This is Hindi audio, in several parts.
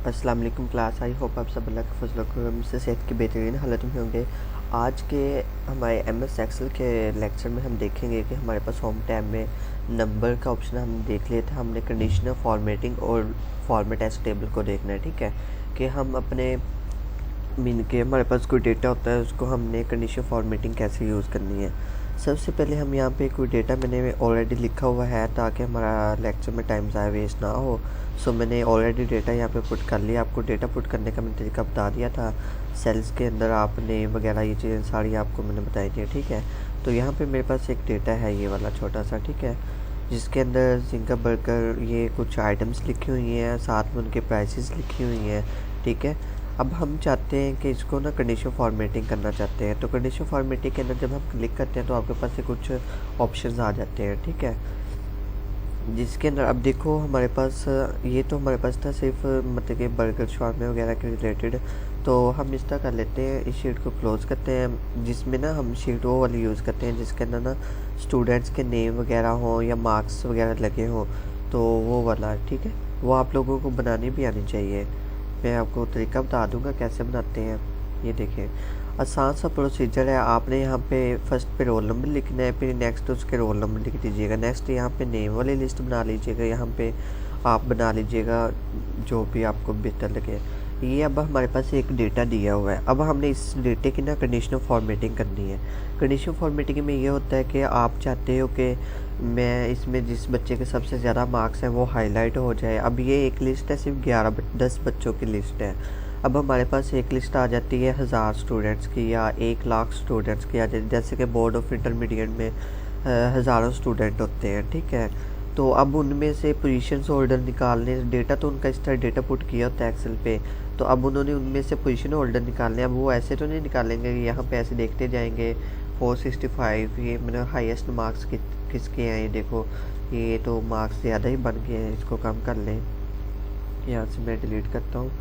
अस्सलाम वालेकुम क्लास। आई होप आप सब अल्लाह के फजल करम से सेहत की बेहतरीन हालत में होंगे। आज के हमारे एमएस एक्सेल के लेक्चर में हम देखेंगे कि हमारे पास होम टैब में नंबर का ऑप्शन हम देख लिया था। हमने कंडीशनल फॉर्मेटिंग और फॉर्मेट एज टेबल को देखना है। ठीक है कि हम अपने मीन के हमारे पास कोई डेटा होता है उसको हमने कंडीशनल फॉर्मेटिंग कैसे यूज़ करनी है। सबसे पहले हम यहाँ पे कोई डेटा मैंने ऑलरेडी लिखा हुआ है ताकि हमारा लेक्चर में टाइम ज़ाया वेस्ट ना हो। सो मैंने ऑलरेडी डेटा यहाँ पे पुट कर लिया। आपको डेटा पुट करने का मैंने तरीका बता दिया था। सेल्स के अंदर आपने वगैरह ये चीज़ें सारी आपको मैंने बताई थी। ठीक है, तो यहाँ पे मेरे पास एक डेटा है ये वाला छोटा सा, ठीक है, जिसके अंदर जिंका बर्गर ये कुछ आइटम्स लिखी हुई हैं, साथ में उनके प्राइसेस लिखी हुई हैं। ठीक है, अब हम चाहते हैं कि इसको ना कंडीशनल फॉर्मेटिंग करना चाहते हैं। तो कंडीशनल फॉर्मेटिंग के अंदर जब हम क्लिक करते हैं तो आपके पास से कुछ ऑप्शंस आ जाते हैं। ठीक है, जिसके अंदर अब देखो हमारे पास ये तो हमारे पास था सिर्फ मतलब कि बर्गर शॉर्मे वगैरह के रिलेटेड। तो हम इस तरह कर लेते हैं, इस शीट को क्लोज़ करते हैं, जिसमें ना हम शीट वो वाली यूज़ करते हैं जिसके अंदर ना स्टूडेंट्स के नेम वगैरह हों या मार्क्स वगैरह लगे हों, तो वो वाला। ठीक है, वो आप लोगों को बनानी भी आनी चाहिए। मैं आपको तरीका बता दूंगा कैसे बनाते हैं। ये देखिए, आसान सा प्रोसीजर है। आपने यहाँ पे फर्स्ट पे रोल नंबर लिखना है, फिर नेक्स्ट उसके रोल नंबर लिख दीजिएगा। नेक्स्ट यहाँ पे नेम वाली लिस्ट बना लीजिएगा। यहाँ पे आप बना लीजिएगा जो भी आपको बेहतर लगे। ये अब हमारे पास एक डेटा दिया हुआ है। अब हमने इस डेटे की ना कंडीशनल फॉर्मेटिंग करनी है। कंडीशनल फॉर्मेटिंग में ये होता है कि आप चाहते हो कि मैं इसमें जिस बच्चे के सबसे ज़्यादा मार्क्स हैं वो हाईलाइट हो जाए। अब ये एक लिस्ट है, सिर्फ 10 बच्चों की लिस्ट है। अब हमारे पास एक लिस्ट आ जाती है 1000 स्टूडेंट्स की या 1 लाख स्टूडेंट्स की आ जाती है। जैसे कि बोर्ड ऑफ इंटरमीडिएट में हज़ारों स्टूडेंट होते हैं। ठीक है, तो अब उनमें से पोजीशंस होल्डर निकालने, डेटा तो उनका इस तरह डेटा पुट किया होता है एक्सेल पे, तो अब उन्होंने उनमें से पोजीशन होल्डर निकालने। अब वो ऐसे तो नहीं निकालेंगे, यहाँ पे ऐसे देखते जाएंगे 465 ये मैंने हाईएस्ट मार्क्स किसके हैं। ये देखो, ये तो मार्क्स ज़्यादा ही बन गए हैं, इसको कम कर लें। यहाँ से मैं डिलीट करता हूँ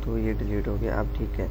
तो ये डिलीट हो गया। अब ठीक है,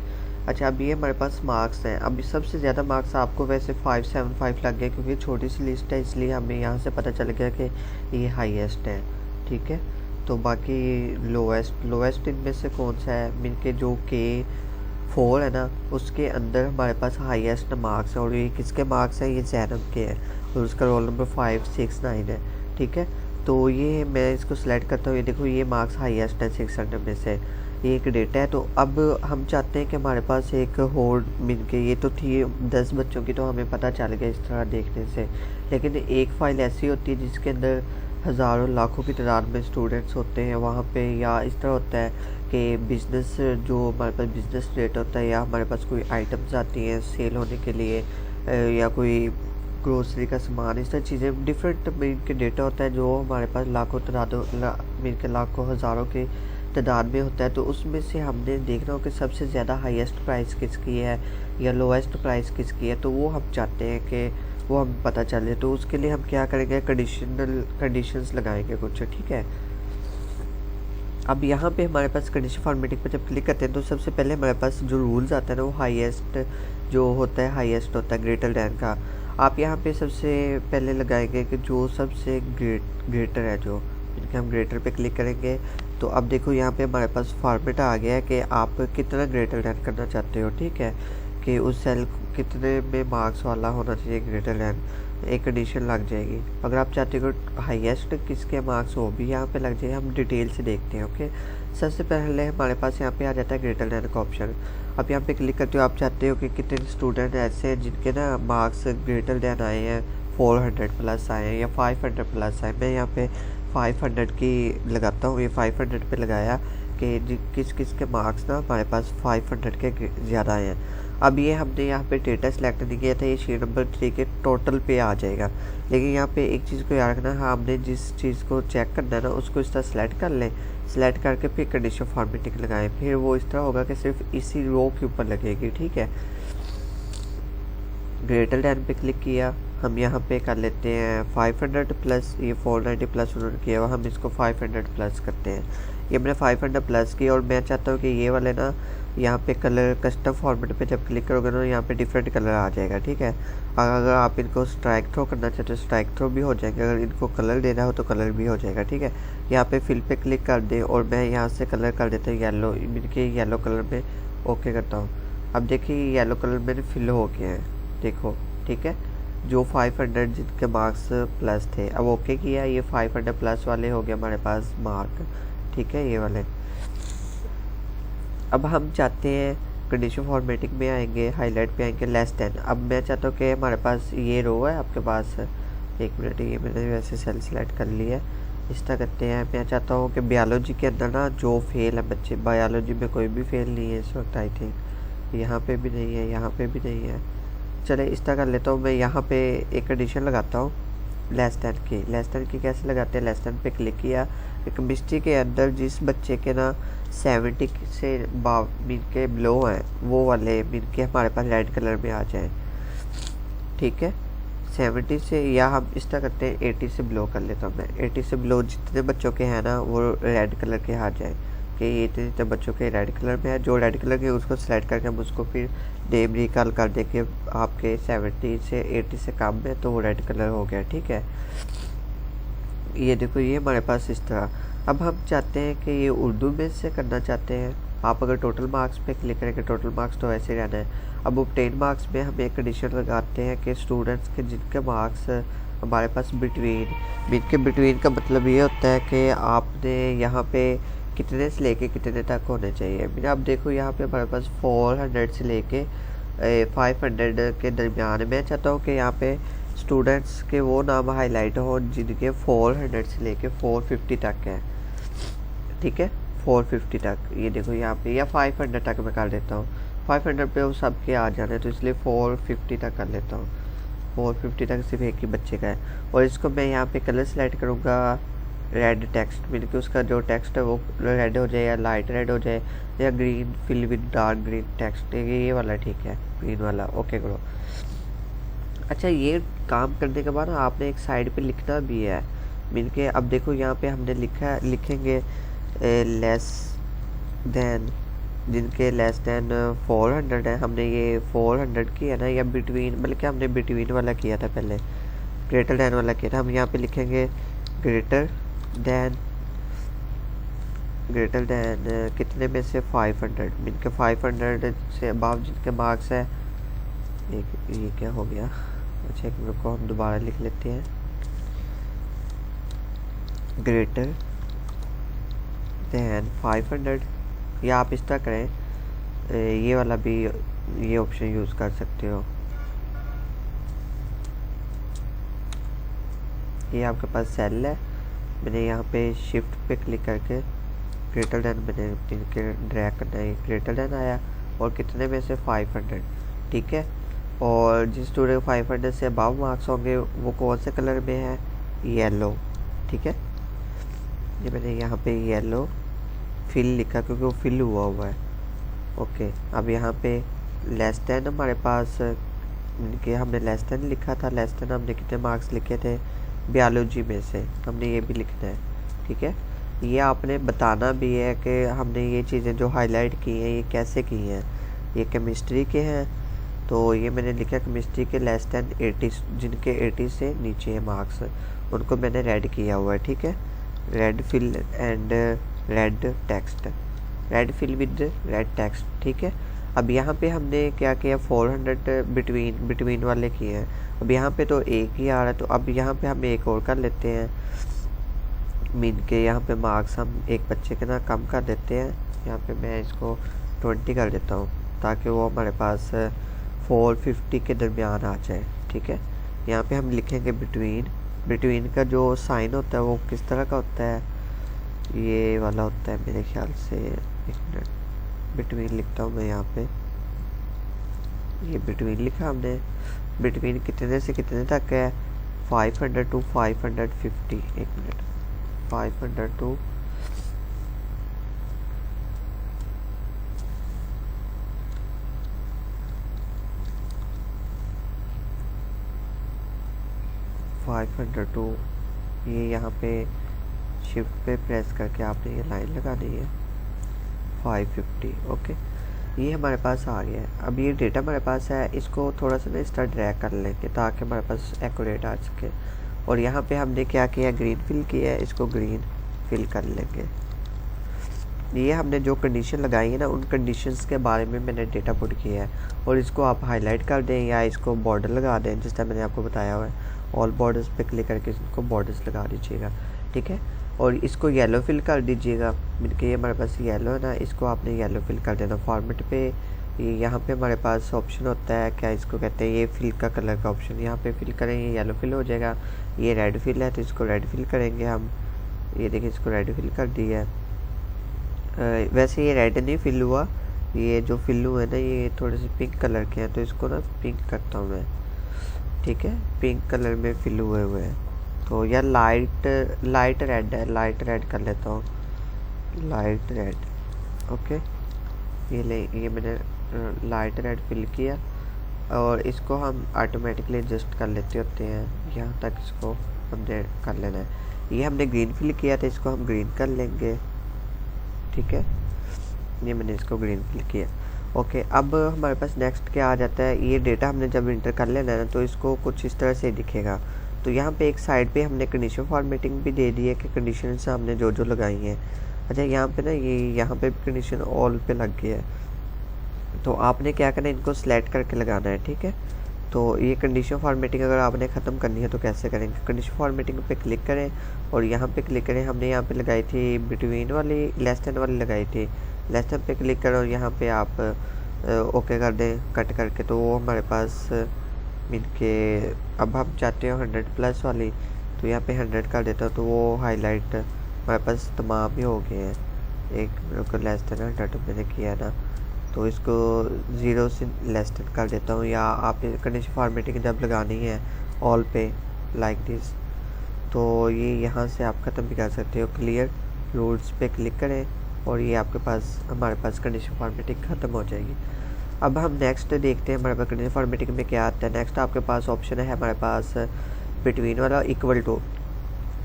अच्छा अब ये हमारे पास मार्क्स हैं। अब सबसे ज़्यादा मार्क्स आपको वैसे 575 लग गए क्योंकि छोटी सी लिस्ट है, इसलिए हमें यहाँ से पता चल गया कि ये हाईएस्ट है। ठीक है, तो बाकी लोएस्ट इनमें से कौन सा है, मिलके जो K4 है ना उसके अंदर हमारे पास हाईएस्ट मार्क्स है। और ये किसके मार्क्स हैं, ये जैनब के हैं और उसका रोल नंबर 569 है। ठीक है, तो ये मैं इसको सेलेक्ट करता हूँ। ये देखो, ये मार्क्स हाईएस्ट है 600 में से। ये एक डेटा है। तो अब हम चाहते हैं कि हमारे पास एक होल्ड मिल के, ये तो थी 10 बच्चों की तो हमें पता चल गया इस तरह देखने से, लेकिन एक फ़ाइल ऐसी होती है जिसके अंदर हज़ारों लाखों की तादाद में स्टूडेंट्स होते हैं वहाँ पे। या इस तरह होता है कि बिज़नेस जो हमारे पास बिज़नेस रेट होता है, या हमारे पास कोई आइटम्स आती हैं सेल होने के लिए, या कोई ग्रोसरी का सामान, इस तरह चीज़ें डिफरेंट मिल के डेटा होता है जो हमारे पास लाखों तादादों मिल के लाखों हज़ारों के तादाद में होता है। तो उसमें से हमने देखना हो कि सबसे ज़्यादा हाईएस्ट प्राइस किसकी है या लोएस्ट प्राइस किसकी है, तो वो हम चाहते हैं कि वो हम पता चले। तो उसके लिए हम क्या करेंगे, कंडीशंस लगाएंगे कुछ। ठीक है, अब यहाँ पे हमारे पास कंडीशन फॉर्मेटिंग पर जब क्लिक करते हैं तो सबसे पहले हमारे पास जो रूल्स आता है ना वो हाईएस्ट जो होता है, हाईएस्ट होता है ग्रेटर दैन का। आप यहाँ पे सबसे पहले लगाएंगे कि जो सबसे ग्रेटर है, जो इनके हम ग्रेटर पे क्लिक करेंगे तो अब देखो यहाँ पे हमारे पास फॉर्मेट आ गया है कि आप कितना ग्रेटर दैन करना चाहते हो। ठीक है, कि उस सेल कितने में मार्क्स वाला होना चाहिए ग्रेटर दैन, एक कंडीशन लग जाएगी। अगर आप चाहते हो हाईएस्ट किसके मार्क्स हो भी यहाँ पे लग जाए। हम डिटेल से देखते हैं। ओके, सबसे पहले हमारे पास यहाँ पे आ जाता है ग्रेटर दैन का ऑप्शन। अब यहाँ पे क्लिक करते हो, आप चाहते हो कि कितने स्टूडेंट ऐसे हैं जिनके ना मार्क्स ग्रेटर दैन आए हैं, 400 प्लस आए हैं या 500 प्लस आए। मैं यहाँ पे 500 की लगाता हूँ। ये 500 पे लगाया कि किस किस के मार्क्स ना हमारे पास 500 के ज़्यादा आए हैं। अब ये हमने यहाँ पे डेटा सेलेक्ट नहीं किया था, ये शीट नंबर 3 के टोटल पे आ जाएगा। लेकिन यहाँ पे एक चीज़ को याद रखना, हमने जिस चीज़ को चेक करना है ना उसको इस तरह सेलेक्ट कर लें। सेलेक्ट करके फिर कंडीशन फॉर्मेटिंग लगाएं, फिर वो इस तरह होगा कि सिर्फ इसी रो के ऊपर लगेगी। ठीक है, ग्रेटर दैन पे क्लिक किया, हम यहाँ पे कर लेते हैं 500 प्लस, ये 490 प्लस उन्होंने किया हुआ, हम इसको 500 प्लस करते हैं। ये मैंने 500 प्लस की, और मैं चाहता हूँ कि ये वाले ना यहाँ पे कलर कस्टम फॉर्मेट पे जब क्लिक करोगे ना यहाँ पे डिफरेंट कलर आ जाएगा, ठीक है। और अगर आप इनको स्ट्राइक थ्रो करना चाहते हो स्ट्राइक थ्रो भी हो जाएंगे, अगर इनको कलर देना हो तो कलर भी हो जाएगा, ठीक है। यहाँ पे फिल पे क्लिक कर दें और मैं यहाँ से कलर कर देता हूँ येलो, इनके येलो कलर में ओके करता हूँ। अब देखिए येलो कलर मेरे फिल हो गए हैं, देखो, ठीक है। जो 500 जिनके मार्क्स प्लस थे, अब ओके किया, ये 500 प्लस वाले हो गए हमारे पास मार्क, ठीक है, ये वाले। अब हम चाहते हैं कंडीशन फॉर्मेटिंग में आएंगे, हाईलाइट पे आएंगे, लेस देन। अब मैं चाहता हूँ कि हमारे पास ये रो है आपके पास, एक मिनट, ये मैंने वैसे सेल सेलेक्ट कर लिया है। इस तरह करते हैं, मैं चाहता हूँ कि बायोलॉजी के अंदर ना जो फेल है बच्चे, बायोलॉजी में कोई भी फेल नहीं है इस वक्त, आई थिंक यहाँ पे भी नहीं है, यहाँ पे भी नहीं है। चले इस तरह कर लेता हूँ, मैं यहाँ पे एक कंडीशन लगाता हूँ लेस दैन की। लेस दैन की कैसे लगाते हैं, लेस दैन पे क्लिक किया, केमिस्ट्री के अंदर जिस बच्चे के ना 70 से मीन के बिलो हैं वो वाले मीन के हमारे पास रेड कलर में आ जाए, ठीक है। 70 से, या हम इस तरह करते हैं 80 से बिलो कर लेता हूँ मैं, 80 से बिलो जितने बच्चों के हैं ना वो रेड कलर के आ जाए, कि ये इतने बच्चों के रेड कलर में है। जो रेड कलर के उसको सेलेक्ट करके हम उसको फिर नेम रिकॉल कर दे कि आपके 70 से 80 से कम है तो वो रेड कलर हो गया, ठीक है। ये देखो ये हमारे पास इस तरह। अब हम चाहते हैं कि ये उर्दू में से करना चाहते हैं, आप अगर टोटल मार्क्स पे क्लिक करेंगे टोटल मार्क्स तो ऐसे ही रहना है। अब ऑब्टेन मार्क्स में हम एक कंडीशन लगाते हैं कि स्टूडेंट्स के जिनके मार्क्स हमारे पास बिटवीन का मतलब ये होता है कि आपने यहाँ पे कितने से लेके कितने तक होने चाहिए। मैंने अब देखो यहाँ पे हमारे पास 400 से लेके 500 के दरमियान। मैं चाहता हूँ कि यहाँ पे स्टूडेंट्स के वो नाम हाईलाइट हो जिनके 400 से लेके 450 तक है, ठीक है, 450 तक। ये देखो यहाँ पे, या 500 तक मैं कर देता हूँ, 500 पे वो सबके आ जाने तो इसलिए 450 तक कर लेता हूँ। 450 तक सिर्फ एक ही बच्चे का है। और इसको मैं यहाँ पे कलर सेलेक्ट करूँगा रेड टेक्स्ट, मिल के उसका जो टेक्स्ट है वो रेड हो जाए या लाइट रेड हो जाए या green fill with dark green text, ये वाला ठीक है, ग्रीन वाला ओके करो। अच्छा ये काम करने के बाद आपने एक साइड पे लिखना भी है मिल के। अब देखो यहाँ पे हमने लिखेंगे लेस देन, जिनके लेस देन 400 है, हमने ये 400 किया ना, या बिटवीन, बल्कि हमने बिटवीन वाला किया था पहले, ग्रेटर देन वाला किया था। हम यहाँ पे लिखेंगे ग्रेटर देन कितने में से 500, जिनके 500 से अबव जिनके मार्क्स है। ये क्या हो गया, अच्छा एक मिनट को हम दोबारा लिख लेते हैं, ग्रेटर देन 500, या आप इस तरह करें, ये वाला भी, ये ऑप्शन यूज़ कर सकते हो। ये आपके पास सेल है, मैंने यहाँ पे शिफ्ट पे क्लिक करके ग्रेटर देन मैंने ड्रैग करना है, ग्रेटर देन आया, और कितने में से 500, ठीक है। और जिस स्टूडेंट 500 से अबव मार्क्स होंगे वो कौन से कलर में है, येलो, ठीक है। ये मैंने यहाँ पे येलो फिल लिखा क्योंकि वो फिल हुआ है, ओके। अब यहाँ पे लेस देन हमारे पास कि हमने लेस देन लिखा था, लेस देन हमने कितने मार्क्स लिखे थे बायोलॉजी में से, हमने ये भी लिखना है, ठीक है। ये आपने बताना भी है कि हमने ये चीज़ें जो हाईलाइट की हैं ये कैसे की हैं। ये केमिस्ट्री के हैं तो ये मैंने लिखा केमिस्ट्री के लेस देन 80, जिनके 80 से नीचे है मार्क्स उनको मैंने रेड किया हुआ है, ठीक है। Red fill and red text, red fill with red text, ठीक है। अब यहाँ पे हमने क्या किया, 400 बिटवीन वाले किए हैं। अब यहाँ पे तो एक ही आ रहा है, तो अब यहाँ पे हम एक और कर लेते हैं, मीन के यहाँ पे मार्क्स हम एक बच्चे के ना कम कर देते हैं। यहाँ पे मैं इसको 20 कर देता हूँ ताकि वो हमारे पास 450 के दरमियान आ जाए, ठीक है। यहाँ पे हम लिखेंगे बिटवीन का जो साइन होता है वो किस तरह का होता है, ये वाला होता है मेरे ख्याल से, एक मिनट, बिटवीन लिखता हूँ मैं यहाँ पे, ये बिटवीन लिखा हमने। बिटवीन कितने से कितने तक है, 500 to 550, एक मिनट, 500 to 500 to, ये यहाँ पे शिफ्ट पे प्रेस करके आपने ये लाइन लगानी है 550। ओके, ये हमारे पास आ गया है। अब ये डेटा हमारे पास है, इसको थोड़ा सा ना इस तरह ड्रैग कर लेंगे ताकि हमारे पास एक्यूरेट आ सके। और यहाँ पे हमने क्या किया, ग्रीन फिल किया है, इसको ग्रीन फिल कर लेंगे। ये हमने जो कंडीशन लगाई है ना, उन कंडीशंस के बारे में मैंने डेटा पुट किया है। और इसको आप हाईलाइट कर दें या इसको बॉर्डर लगा दें, जिस तरह मैंने आपको बताया हुआ है। ऑल बॉर्डर्स पे क्लिक करके इसको बॉर्डर्स लगा दीजिएगा, ठीक है। और इसको येलो फिल कर दीजिएगा, मिलके ये हमारे पास येलो है ना, इसको आपने येलो फिल कर देना। फॉर्मेट पे यहाँ पे हमारे पास ऑप्शन होता है, क्या इसको कहते हैं, ये फिल का कलर का ऑप्शन, यहाँ पे फिल करें, ये येलो फिल हो जाएगा। ये रेड फिल है तो इसको रेड फिल करेंगे हम। ये देखिए, इसको रेड फिल कर दिया है। वैसे ये रेड नहीं फिल हुआ, ये जो फिल हुए ना ये थोड़े से पिंक कलर के हैं, तो इसको ना पिंक करता हूँ मैं, ठीक है। पिंक कलर में फिल हुए हैं, तो यार लाइट रेड है, लाइट रेड कर लेता हूँ, लाइट रेड। ओके, ये मैंने लाइट रेड फिल किया। और इसको हम ऑटोमेटिकली एडजस्ट कर लेते होते हैं, यहाँ तक इसको हमने कर लेना है। ये हमने ग्रीन फिल किया था, इसको हम ग्रीन कर लेंगे, ठीक है। ये मैंने इसको ग्रीन फिल किया। ओके, अब हमारे पास नेक्स्ट क्या आ जाता है, ये डेटा हमने जब इंटर कर लेना है ना, तो इसको कुछ इस तरह से दिखेगा। तो यहाँ पे एक साइड पे हमने कंडीशन फॉर्मेटिंग भी दे दी है कि कंडीशन से हमने जो जो लगाई हैं। अच्छा, यहाँ पे ना ये यहाँ पे कंडीशन ऑल पे लग गया है, तो आपने क्या करना है, इनको सेलेक्ट करके लगाना है, ठीक है। तो ये कंडीशन फॉर्मेटिंग अगर आपने ख़त्म करनी है तो कैसे करेंगे, कंडीशन फॉर्मेटिंग पे क्लिक करें और यहाँ पे क्लिक करें। हमने यहाँ पे लगाई थी बिटवीन वाली, लेस देन वाली लगाई थी, लेस देन पे क्लिक करो और यहाँ पे आप ओके कर दें कट करके, तो वो हमारे पास इनके, अब हम चाहते हो 100+ वाली, तो यहाँ पे 100 कर देता हूँ, तो वो हाईलाइट हमारे पास तमाम ही हो गए हैं। एक लेस देन 100 मैंने किया ना, तो इसको 0 से लेस देन कर देता हूँ। या आप कंडीशन फॉर्मेटिंग जब लगानी है ऑल पे लाइक दिस, तो ये यहाँ से आप ख़त्म भी कर सकते हो। क्लियर रूल्स पे क्लिक करें और ये आपके पास, हमारे पास कंडीशन फॉर्मेटिंग ख़त्म हो जाएगी। अब हम नेक्स्ट देखते हैं हमारे पास कंडीशन फॉर्मेटिंग में क्या आता है। नेक्स्ट आपके पास ऑप्शन है हमारे पास बिटवीन वाला, इक्वल टू।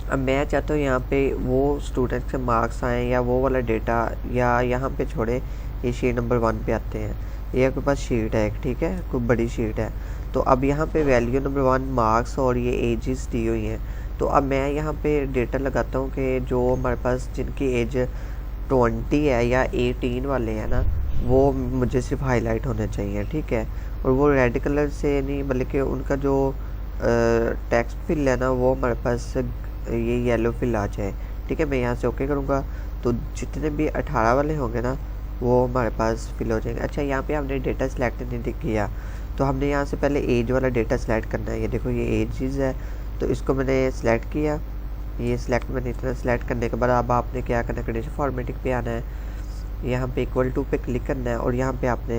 अब मैं चाहता हूँ यहाँ पे वो स्टूडेंट के मार्क्स आएँ या वो वाला डेटा, या यहाँ पे छोड़े, ये शीट नंबर 1 पे आते हैं। ये आपके पास शीट है एक, ठीक है, कोई बड़ी शीट है। तो अब यहाँ पे वैल्यू नंबर 1 मार्क्स और ये एजेस दी हुई हैं। तो अब मैं यहाँ पे डेटा लगाता हूँ कि जो हमारे पास जिनकी एज 20 है या 18 वाले हैं ना, वो मुझे सिर्फ हाईलाइट होने चाहिए, ठीक है। और वो रेड कलर से नहीं, बल्कि उनका जो टेक्स्ट फिल है ना, वो हमारे पास ये येलो फिल आ जाए, ठीक है। मैं यहाँ से ओके करूँगा, तो जितने भी 18 वाले होंगे ना, वो हमारे पास फिल हो जाएंगे। अच्छा, यहाँ पे हमने डेटा सेलेक्ट नहीं किया, तो हमने यहाँ से पहले एज वाला डेटा सेलेक्ट करना है। ये देखो, ये एजेस है, तो इसको मैंने सेलेक्ट किया। ये सिलेक्ट मैंने इतना सेलेक्ट करने के बाद अब आपने क्या करना है, कंडीशन फॉर्मेटिंग पे आना है, यहाँ पे इक्वल टू पे क्लिक करना है और यहाँ पे आपने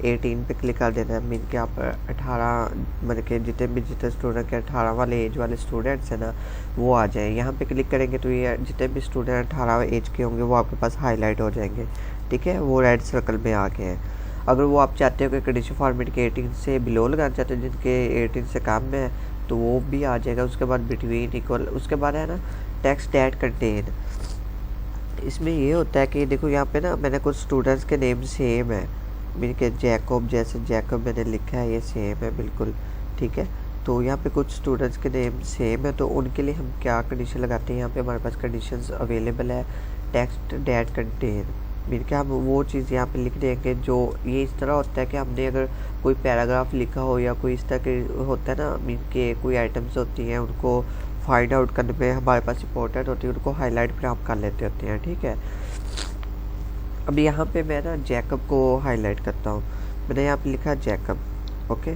18 पे क्लिक कर देना है। मीन के आप 18, मतलब कि जितने स्टूडेंट के 18 वाले एज वाले स्टूडेंट्स हैं ना, वो आ जाएँ। यहाँ पे क्लिक करेंगे तो ये जितने भी स्टूडेंट 18 एज के होंगे वो आपके पास हाईलाइट हो जाएंगे, ठीक है, वो रेड सर्कल में आ गए हैं। अगर वो आप चाहते हो कि कंडीशन फॉर्मेट के 18 से बिलो लगाना चाहते हो, जिनके 18 से कम में है, तो वो भी आ जाएगा। उसके बाद बिटवीन, इक्वल, उसके बाद है ना टेक्स्ट दैट कंटेन। इसमें ये होता है कि देखो यहाँ पे ना मैंने कुछ स्टूडेंट्स के नेम सेम है, मीन के जैकब, जैसे जैकब मैंने लिखा है, ये सेम है बिल्कुल, ठीक है। तो यहाँ पे कुछ स्टूडेंट्स के नेम सेम है, तो उनके लिए हम क्या कंडीशन लगाते हैं, यहाँ पे हमारे पास कंडीशंस अवेलेबल है टेक्स्ट दैट कंटेन, मीन के हम वो चीज़ यहाँ पे लिख देंगे। जो ये इस तरह होता है कि हमने अगर कोई पैराग्राफ लिखा हो या कोई इस तरह के होता है ना, मीन के कोई आइटम्स होती हैं, उनको फाइंड आउट करने में हमारे पास इंपॉर्टेंट होती है, उनको हाईलाइट पे हम कर लेते होते हैं, ठीक है। अब यहाँ पे मैं ना जैकब को हाईलाइट करता हूँ। मैंने यहाँ पे लिखा जैकब, ओके,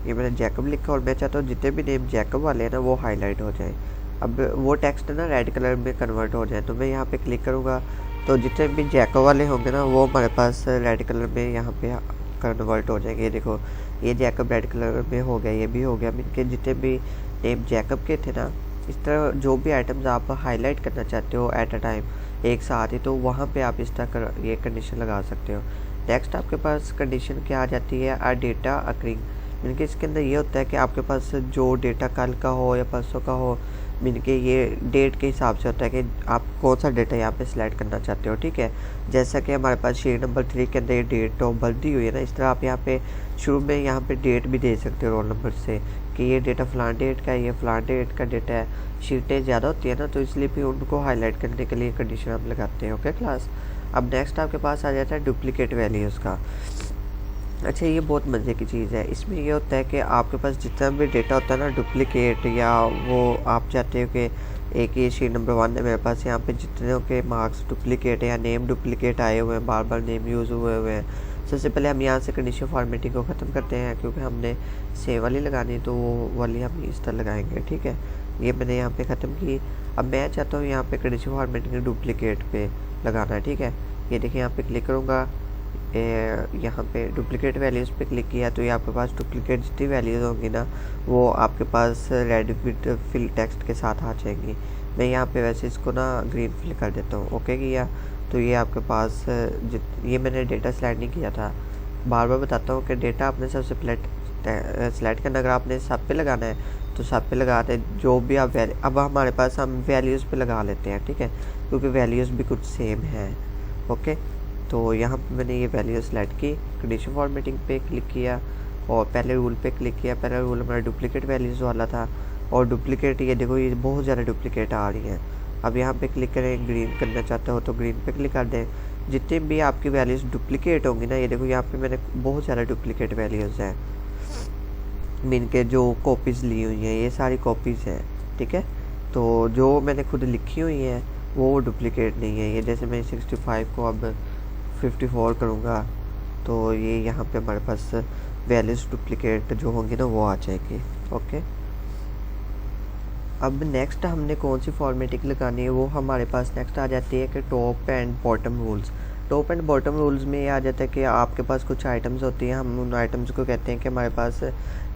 ये मैंने जैकब लिखा और मैं चाहता हूँ जितने भी नेम जैकब वाले हैं ना, वो हाईलाइट हो जाए। अब वो टेक्स्ट ना रेड कलर में कन्वर्ट हो जाए, तो मैं यहाँ पे क्लिक करूँगा, तो जितने भी जैकब वाले होंगे ना, वो हमारे पास रेड कलर में यहाँ पे कन्वर्ट हो जाएंगे। ये देखो, ये जैकब रेड कलर में हो गया, ये भी हो गया। इनके जितने भी नेम जैकब के थे ना, इस तरह जो भी आइटम्स आप हाईलाइट करना चाहते हो एट अ टाइम एक साथ ही, तो वहाँ पे आप इस तरह ये कंडीशन लगा सकते हो। नेक्स्ट आपके पास कंडीशन क्या आ जाती है, आ डेटा अकरिंग, यानी कि इसके अंदर ये होता है कि आपके पास जो डेटा कल का हो या परसों का हो, मीन के ये डेट के हिसाब से होता है कि आप कौन सा डेटा यहाँ पे सिलेक्ट करना चाहते हो, ठीक है। जैसा कि हमारे पास शीट नंबर 3 के अंदर ये डेट ऑफ बर्थ दी हुई है ना, इस तरह आप यहाँ पे शुरू में यहाँ पे डेट भी दे सकते हो रोल नंबर से कि ये डेटा फ़लान डेट का है, ये फ़लान डेट का डेटा है। शीटें ज़्यादा होती है ना, तो इसलिए भी उनको हाईलाइट करने के लिए कंडीशन हम लगाते हैं। Okay class. अब नेक्स्ट आपके पास आ जाता है डुप्लीकेट वैल्यूज़ का। अच्छा, ये बहुत मज़े की चीज़ है। इसमें ये होता है कि आपके पास जितना भी डेटा होता है ना डुप्लीकेट, या वो आप चाहते हो कि एक ये शीट नंबर 1 है मेरे पास, यहाँ पे जितने के मार्क्स डुप्लीकेट है या नेम डुप्लीकेट आए हुए हैं, बार बार नेम यूज़ हुए हैं, सबसे पहले हम यहाँ से कंडीशन फॉर्मेटिंग को ख़त्म करते हैं, क्योंकि हमने सेम वाली लगानी, तो वो वाली हम इस तरह लगाएंगे, ठीक है। ये मैंने यहाँ पे ख़त्म की। अब मैं चाहता हूँ यहाँ पे कंडीशन फॉर्मेटिंग डुप्लीकेट पे लगाना है, ठीक है। ये देखिए, यहाँ पे क्लिक करूँगा, यहाँ पे डुप्लीकेट वैल्यूज़ पे क्लिक किया तो ये आपके पास डुप्लीकेट जितनी वैल्यूज़ होंगी ना वो आपके पास रेड विद फिल टेक्स्ट के साथ आ जाएंगी। मैं यहाँ पे वैसे इसको ना ग्रीन फिल कर देता हूँ। ओके किया तो ये आपके पास ये मैंने डेटा सिलेक्ट नहीं किया था। बार बार बताता हूँ कि डेटा आपने सबसे पहले सिलेक्ट करना, अगर आपने सब पे लगाना है तो सब पे लगाते जो भी आप अब हमारे पास हम वैल्यूज़ पे लगा लेते हैं, ठीक है, क्योंकि वैल्यूज़ भी कुछ सेम है। ओके, तो यहाँ पे मैंने ये वैल्यू सेलेक्ट की, कंडीशन फॉर्मेटिंग पे क्लिक किया और पहले रूल पे क्लिक किया। पहला रूल हमारा डुप्लीकेट वैल्यूज़ वाला था और डुप्लीकेट ये देखो ये बहुत ज़्यादा डुप्लीकेट आ रही हैं। अब यहाँ पे क्लिक करें, ग्रीन करना चाहते हो तो ग्रीन पे क्लिक कर दें। जितनी भी आपकी वैल्यूज़ डुप्लीकेट होंगी ना, ये देखो यहाँ पे मैंने बहुत ज़्यादा डुप्लीकेट वैल्यूज़ हैं, मीन के जो कॉपीज़ ली हुई हैं ये सारी कॉपीज़ हैं, ठीक है। तो जो मैंने खुद लिखी हुई हैं वो डुप्लीकेट नहीं है। ये जैसे मैं 65 को अब 54 करूँगा तो ये यहाँ पे हमारे पास वैल्यूज़ डुप्लीकेट जो होंगी ना वो आ जाएगी। ओके, अब नेक्स्ट हमने कौन सी फॉर्मेटिंग लगानी है, वो हमारे पास नेक्स्ट आ जाती है कि top and bottom rules. Top and bottom rules में ये आ जाता है कि आपके पास कुछ आइटम्स होती हैं, हम उन आइटम्स को कहते हैं कि हमारे पास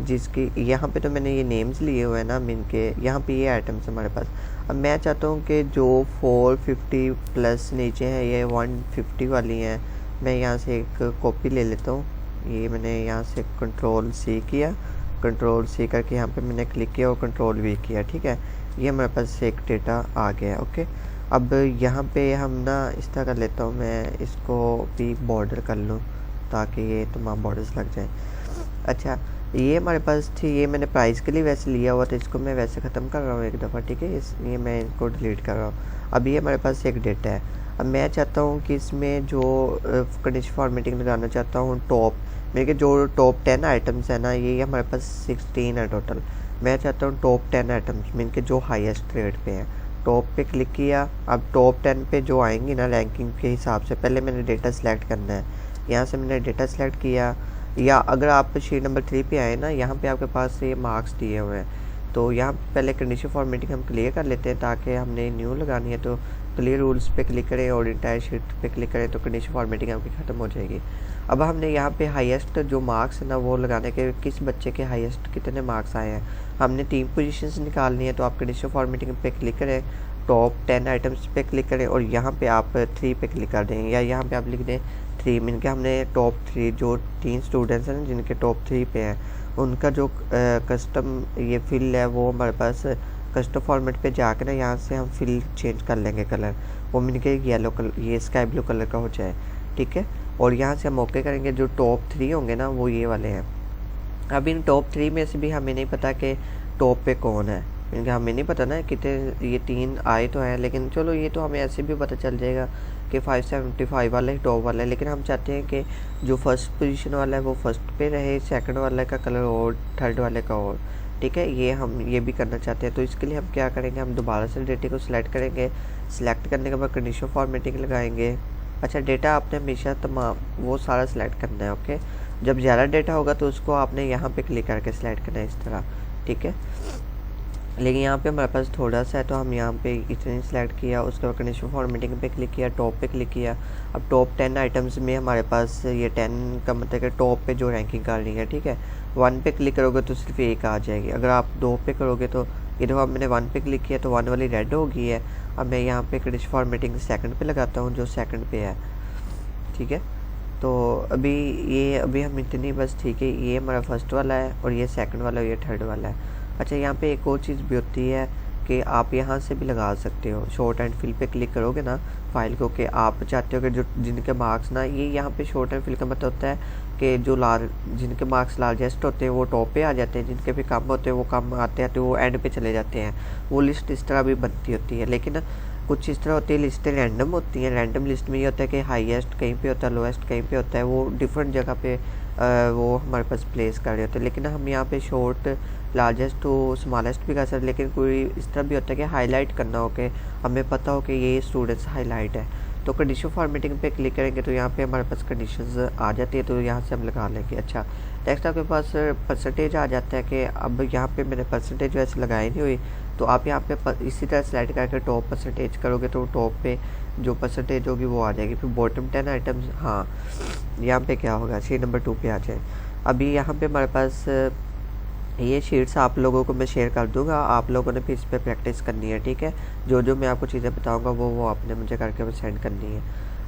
जिसकी यहाँ पे तो मैंने ये नेम्स लिए हुए हैं ना, मीन के यहाँ पे ये आइटम्स हमारे पास। अब मैं चाहता हूँ कि जो 450 प्लस नीचे है ये 150 वाली हैं, मैं यहाँ से एक कॉपी ले लेता हूँ। ये मैंने यहाँ से कंट्रोल C किया, कंट्रोल C करके यहाँ पे मैंने क्लिक किया और कंट्रोल V किया, ठीक है। ये हमारे पास एक डेटा आ गया। ओके, अब यहाँ पे हम ना इस तरह कर लेता हूँ, मैं इसको भी बॉर्डर कर लूँ ताकि ये तमाम बॉर्डर्स लग जाएं। अच्छा, ये हमारे पास थी, ये मैंने प्राइस के लिए वैसे लिया हुआ था, इसको मैं वैसे ख़त्म कर रहा हूँ एक दफ़ा, ठीक है। ये मैं इनको डिलीट कर रहा हूँ। अब ये हमारे पास एक डेटा है। अब मैं चाहता हूँ कि इसमें जो कंडीशन फॉर्मेटिंग लगाना चाहता हूँ टॉप, मेरे जो टॉप 10 आइटम्स है ना, ये हमारे पास 16 है टोटल। मैं चाहता हूँ टॉप 10 आइटम्स मीन के जो हाईएस्ट रेट पे हैं, टॉप पे क्लिक किया। अब टॉप 10 पे जो आएंगी ना रैंकिंग के हिसाब से, पहले मैंने डेटा सेलेक्ट करना है। यहाँ से मैंने डेटा सेलेक्ट किया, या अगर आप शीट नंबर 3 पे आए ना, यहाँ पे आपके पास ये मार्क्स दिए हुए हैं, तो यहाँ पहले कंडीशन फॉर्मेटिंग हम क्लियर कर लेते हैं ताकि हमने न्यू लगानी है। तो क्लियर रूल्स पे क्लिक करें और इंटायर शीट पे क्लिक करें तो कंडीशन फॉर्मेटिंग आपकी ख़त्म हो जाएगी। अब हमने यहाँ पे हाईएस्ट जो मार्क्स है ना वो लगाने के, किस बच्चे के हाईएस्ट कितने मार्क्स आए हैं, हमने 3 पोजीशंस निकालनी है। तो आप कंडीशन फॉर्मेटिंग पे क्लिक करें, टॉप 10 आइटम्स पे क्लिक करें और यहाँ पे आप 3 पे क्लिक कर दें, या यहाँ पे आप लिख दें 3, मीन के हमने टॉप 3 जो 3 स्टूडेंट्स हैं जिनके टॉप 3 पे हैं, उनका जो कस्टम ये फिल है वो हमारे पास कस्टम फॉर्मेट पे जाकर ना यहाँ से हम फिल चेंज कर लेंगे कलर, वो मीन के येलो कलर, ये स्काई ब्लू कलर का हो जाए, ठीक है। और यहाँ से हम ओके करेंगे। जो टॉप 3 होंगे ना वो ये वाले हैं। अब इन टॉप 3 में से भी हमें नहीं पता कि टॉप पे कौन है, क्योंकि हमें नहीं पता ना कितने, ये 3 आए तो हैं, लेकिन चलो ये तो हमें ऐसे भी पता चल जाएगा कि 575 वाला ही टॉप वाला है। लेकिन हम चाहते हैं कि जो फर्स्ट पोजीशन वाला है वो फर्स्ट पे रहे, सेकंड वाले का कलर और थर्ड वाले का और, ठीक है। ये हम ये भी करना चाहते हैं। तो इसके लिए हम क्या करेंगे, हम दोबारा से डेटा को सिलेक्ट करेंगे। सिलेक्ट करने के बाद कंडीशन फॉर्मेटिंग लगाएंगे। अच्छा, डेटा आपने हमेशा तमाम वो सारा सिलेक्ट करना है। ओके, जब ज़्यादा डेटा होगा तो उसको आपने यहाँ पे क्लिक करके सिलेक्ट करना है इस तरह, ठीक है। लेकिन यहाँ पे हमारे पास थोड़ा सा है तो हम यहाँ पे इतने सेलेक्ट किया, उसके बाद कंडीशन फॉर्मेटिंग पे क्लिक किया, टॉप पे क्लिक किया। अब टॉप 10 आइटम्स में हमारे पास ये 10 का मतलब कि टॉप पे जो रैंकिंग कर रही है, ठीक है। 1 पे क्लिक करोगे तो सिर्फ एक आ जाएगी, अगर आप 2 पे करोगे तो ये देखो मैंने 1 पे क्लिक किया तो 1 वाली रेड हो गई है। अब मैं यहाँ पे कंडीशन फॉर्मेटिंग सेकंड पे लगाता हूँ जो सेकंड पे है, ठीक है। तो अभी हम इतनी बस, ठीक है। ये हमारा फर्स्ट वाला है और ये सेकंड वाला और ये थर्ड वाला है। अच्छा, यहाँ पे एक और चीज़ भी होती है कि आप यहाँ से भी लगा सकते हो। शॉर्ट एंड फिल पे क्लिक करोगे ना फाइल को, कि आप चाहते हो कि जो जिनके मार्क्स ना, ये यहाँ पे शॉर्ट एंड फिल का मतलब होता है कि जो जिनके मार्क्स लार्जेस्ट होते हैं वो टॉप पे आ जाते हैं, जिनके भी कम होते हैं वो कम आते हैं, तो वो एंड पे चले जाते हैं। वो लिस्ट इस तरह भी बनती होती है। लेकिन कुछ इस तरह होती है, लिस्टें रैंडम होती हैं। रैंडम लिस्ट में ये होता है कि हाईएस्ट कहीं पे होता है, लोएस्ट कहीं पे होता है, वो डिफरेंट जगह पे वो हमारे पास प्लेस कर रहे होते हैं। लेकिन हम यहाँ पे शॉर्ट, लार्जेस्ट टू स्मॉलेस्ट भी कर सकते हैं। लेकिन कोई इस तरह भी होता है कि हाईलाइट करना हो, कि हमें पता हो कि ये स्टूडेंट्स हाईलाइट है, तो कंडीशन फॉर्मेटिंग पे क्लिक करेंगे तो यहाँ पे हमारे पास कंडीशंस आ जाती है, तो यहाँ से हम लगा लेंगे। अच्छा, नेक्स्ट आपके पास परसेंटेज आ जाता है कि अब यहाँ पे मैंने परसेंटेज वैसे लगाई नहीं हुई, तो आप यहाँ पे इसी तरह सेलेक्ट करके टॉप परसेंटेज करोगे तो टॉप पे जो परसेंटेज होगी वो आ जाएगी। फिर बॉटम 10 आइटम्स, हाँ यहाँ पे क्या होगा, शीट नंबर 2 पे आ जाए। अभी यहाँ पे हमारे पास ये शीट्स आप लोगों को मैं शेयर कर दूंगा, आप लोगों ने फिर इस पर प्रैक्टिस करनी है, ठीक है। जो जो मैं आपको चीज़ें बताऊंगा वो आपने मुझे करके सेंड करनी है।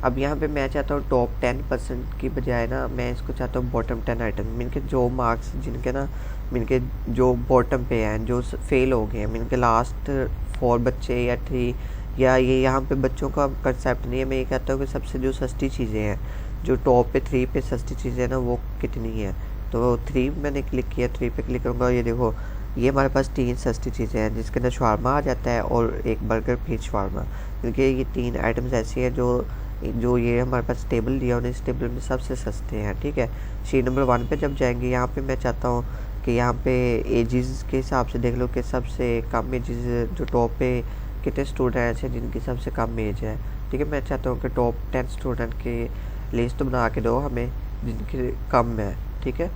अब यहाँ पे मैं चाहता हूँ टॉप 10% की बजाय ना, मैं इसको चाहता हूँ बॉटम 10 आइटम। मिनके जो मार्क्स जिनके ना, मिनके जो बॉटम पे हैं, जो फेल हो गए हैं, मिनके लास्ट 4 बच्चे या 3, या ये यहाँ पे बच्चों का कंसेप्ट नहीं है। मैं ये कहता हूँ कि सबसे जो सस्ती चीज़ें हैं, जो टॉप पे 3 पे सस्ती चीज़ें ना, वो कितनी है। तो 3 मैंने क्लिक किया, 3 पे क्लिक करूँगा, ये देखो ये हमारे पास 3 सस्ती चीज़ें हैं, जिसके अंदर शवारमा आ जाता है और एक बर्गर फिर शवारमा। क्योंकि ये 3 आइटम्स ऐसी हैं जो ये हमारे पास टेबल दिया उन्हें, इस टेबल में सबसे सस्ते हैं, ठीक है। शीट नंबर 1 पे जब जाएंगे, यहाँ पे मैं चाहता हूँ कि यहाँ पे एजेस के हिसाब से देख लो कि सबसे कम एजेस जो टॉप पे कितने स्टूडेंट्स हैं जिनकी सबसे कम एज है, ठीक है। मैं चाहता हूँ कि टॉप 10 स्टूडेंट की लिस्ट बना के दो हमें जिनकी कम है, ठीक है।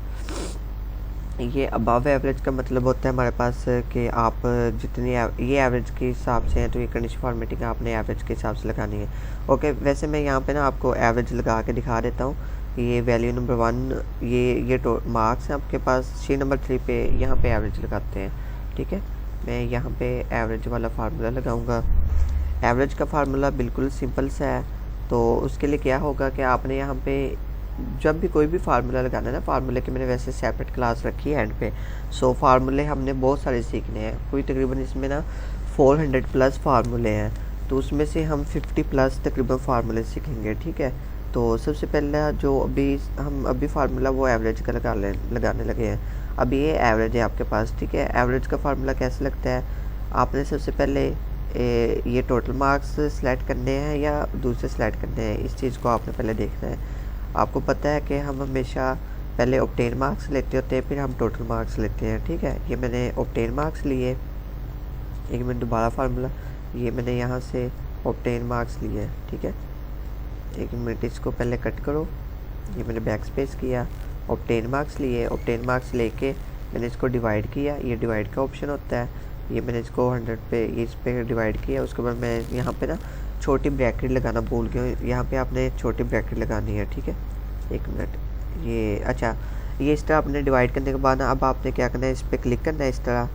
ये अबव एवरेज का मतलब होता है हमारे पास कि आप जितनी ये एवरेज के हिसाब से है, तो ये कंडीशन फॉर्मेटिंग आपने एवरेज के हिसाब से लगानी है। ओके, वैसे मैं यहाँ पे ना आपको एवरेज लगा के दिखा देता हूँ। ये वैल्यू नंबर 1, ये मार्क्स हैं आपके पास। शीट नंबर 3 पे यहाँ पे एवरेज लगाते हैं, ठीक है। मैं यहाँ पे एवरेज वाला फार्मूला लगाऊँगा। एवरेज का फार्मूला बिल्कुल सिंपल सा है। तो उसके लिए क्या होगा कि आपने यहाँ पे जब भी कोई भी फार्मूला लगाना है ना, फार्मूले की मैंने वैसे सेपरेट क्लास रखी है एंड पे। सो फार्मूले हमने बहुत सारे सीखने हैं, कोई तकरीबन इसमें ना 400 प्लस फार्मूले हैं, तो उसमें से हम 50 प्लस तकरीबन फार्मूले सीखेंगे, ठीक है। तो सबसे पहला जो हम अभी फार्मूला वो एवरेज का लगाने लगे हैं। अभी ये एवरेज है आपके पास, ठीक है। एवरेज का फार्मूला कैसे लगता है, आपने सबसे पहले ये टोटल मार्क्स सेलेक्ट करने हैं या दूसरे सेलेक्ट करने हैं, इस चीज़ को आपने पहले देखना है। आपको पता है कि हम हमेशा पहले ऑब्टेन मार्क्स लेते होते हैं, फिर हम टोटल मार्क्स लेते हैं, ठीक है। ये मैंने ऑब्टेन मार्क्स लिए, एक मिनट दोबारा फार्मूला, ये मैंने यहाँ से ऑब्टेन मार्क्स लिए, ठीक है। एक मिनट, इसको पहले कट करो, ये मैंने बैक स्पेस किया, ऑब्टेन मार्क्स लिए, ऑब्टेन मार्क्स लेके मैंने इसको डिवाइड किया, ये डिवाइड का ऑप्शन होता है, ये मैंने इसको 100 पे इस पे डिवाइड किया। उसके बाद मैं यहाँ पे ना छोटी ब्रैकेट लगाना भूल गया, यहाँ पे आपने छोटी ब्रैकेट लगानी है, ठीक है। एक मिनट, ये अच्छा, ये इस तरह आपने डिवाइड करने के बाद अब आपने क्या करना है, इस पर क्लिक करना है, इस तरह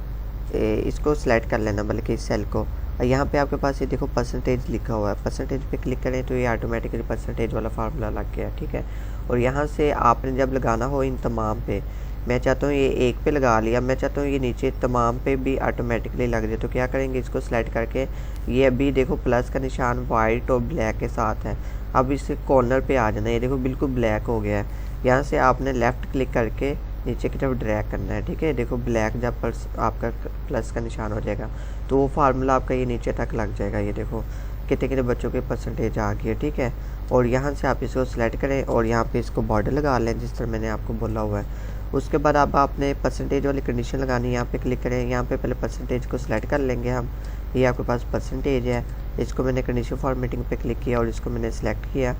इसको सेलेक्ट कर लेना, बल्कि इस सेल को। यहाँ पे आपके पास ये देखो परसेंटेज लिखा हुआ है, परसेंटेज पे क्लिक करें तो ये ऑटोमेटिकली परसेंटेज वाला फार्मूला लग गया, ठीक है। और यहाँ से आपने जब लगाना हो इन तमाम पे, मैं चाहता हूँ ये एक पे लगा लिया, मैं चाहता हूँ ये नीचे तमाम पे भी ऑटोमेटिकली लग जाए, तो क्या करेंगे, इसको सेलेक्ट करके ये अभी देखो प्लस का निशान वाइट और ब्लैक के साथ है, अब इस कॉर्नर पे आ जाना है, ये देखो बिल्कुल ब्लैक हो गया है। यहाँ से आपने लेफ़्ट क्लिक करके नीचे की तरफ ड्रैग करना है, ठीक है। देखो ब्लैक जब आपका प्लस का निशान हो जाएगा तो वो फार्मूला आपका ये नीचे तक लग जाएगा। ये देखो कितने कितने बच्चों के परसेंटेज आ गई है, ठीक है। और यहाँ से आप इसको सेलेक्ट करें और यहाँ पे इसको बॉर्डर लगा लें जिस तरह मैंने आपको बोला हुआ है। उसके बाद अब आपने परसेंटेज वाली कंडीशन लगानी है, यहाँ पे क्लिक करें, यहाँ पे पहले परसेंटेज को सिलेक्ट कर लेंगे हम। ये आपके पास परसेंटेज है, इसको मैंने कंडीशन फॉर्मेटिंग पे क्लिक किया और इसको मैंने सेलेक्ट किया।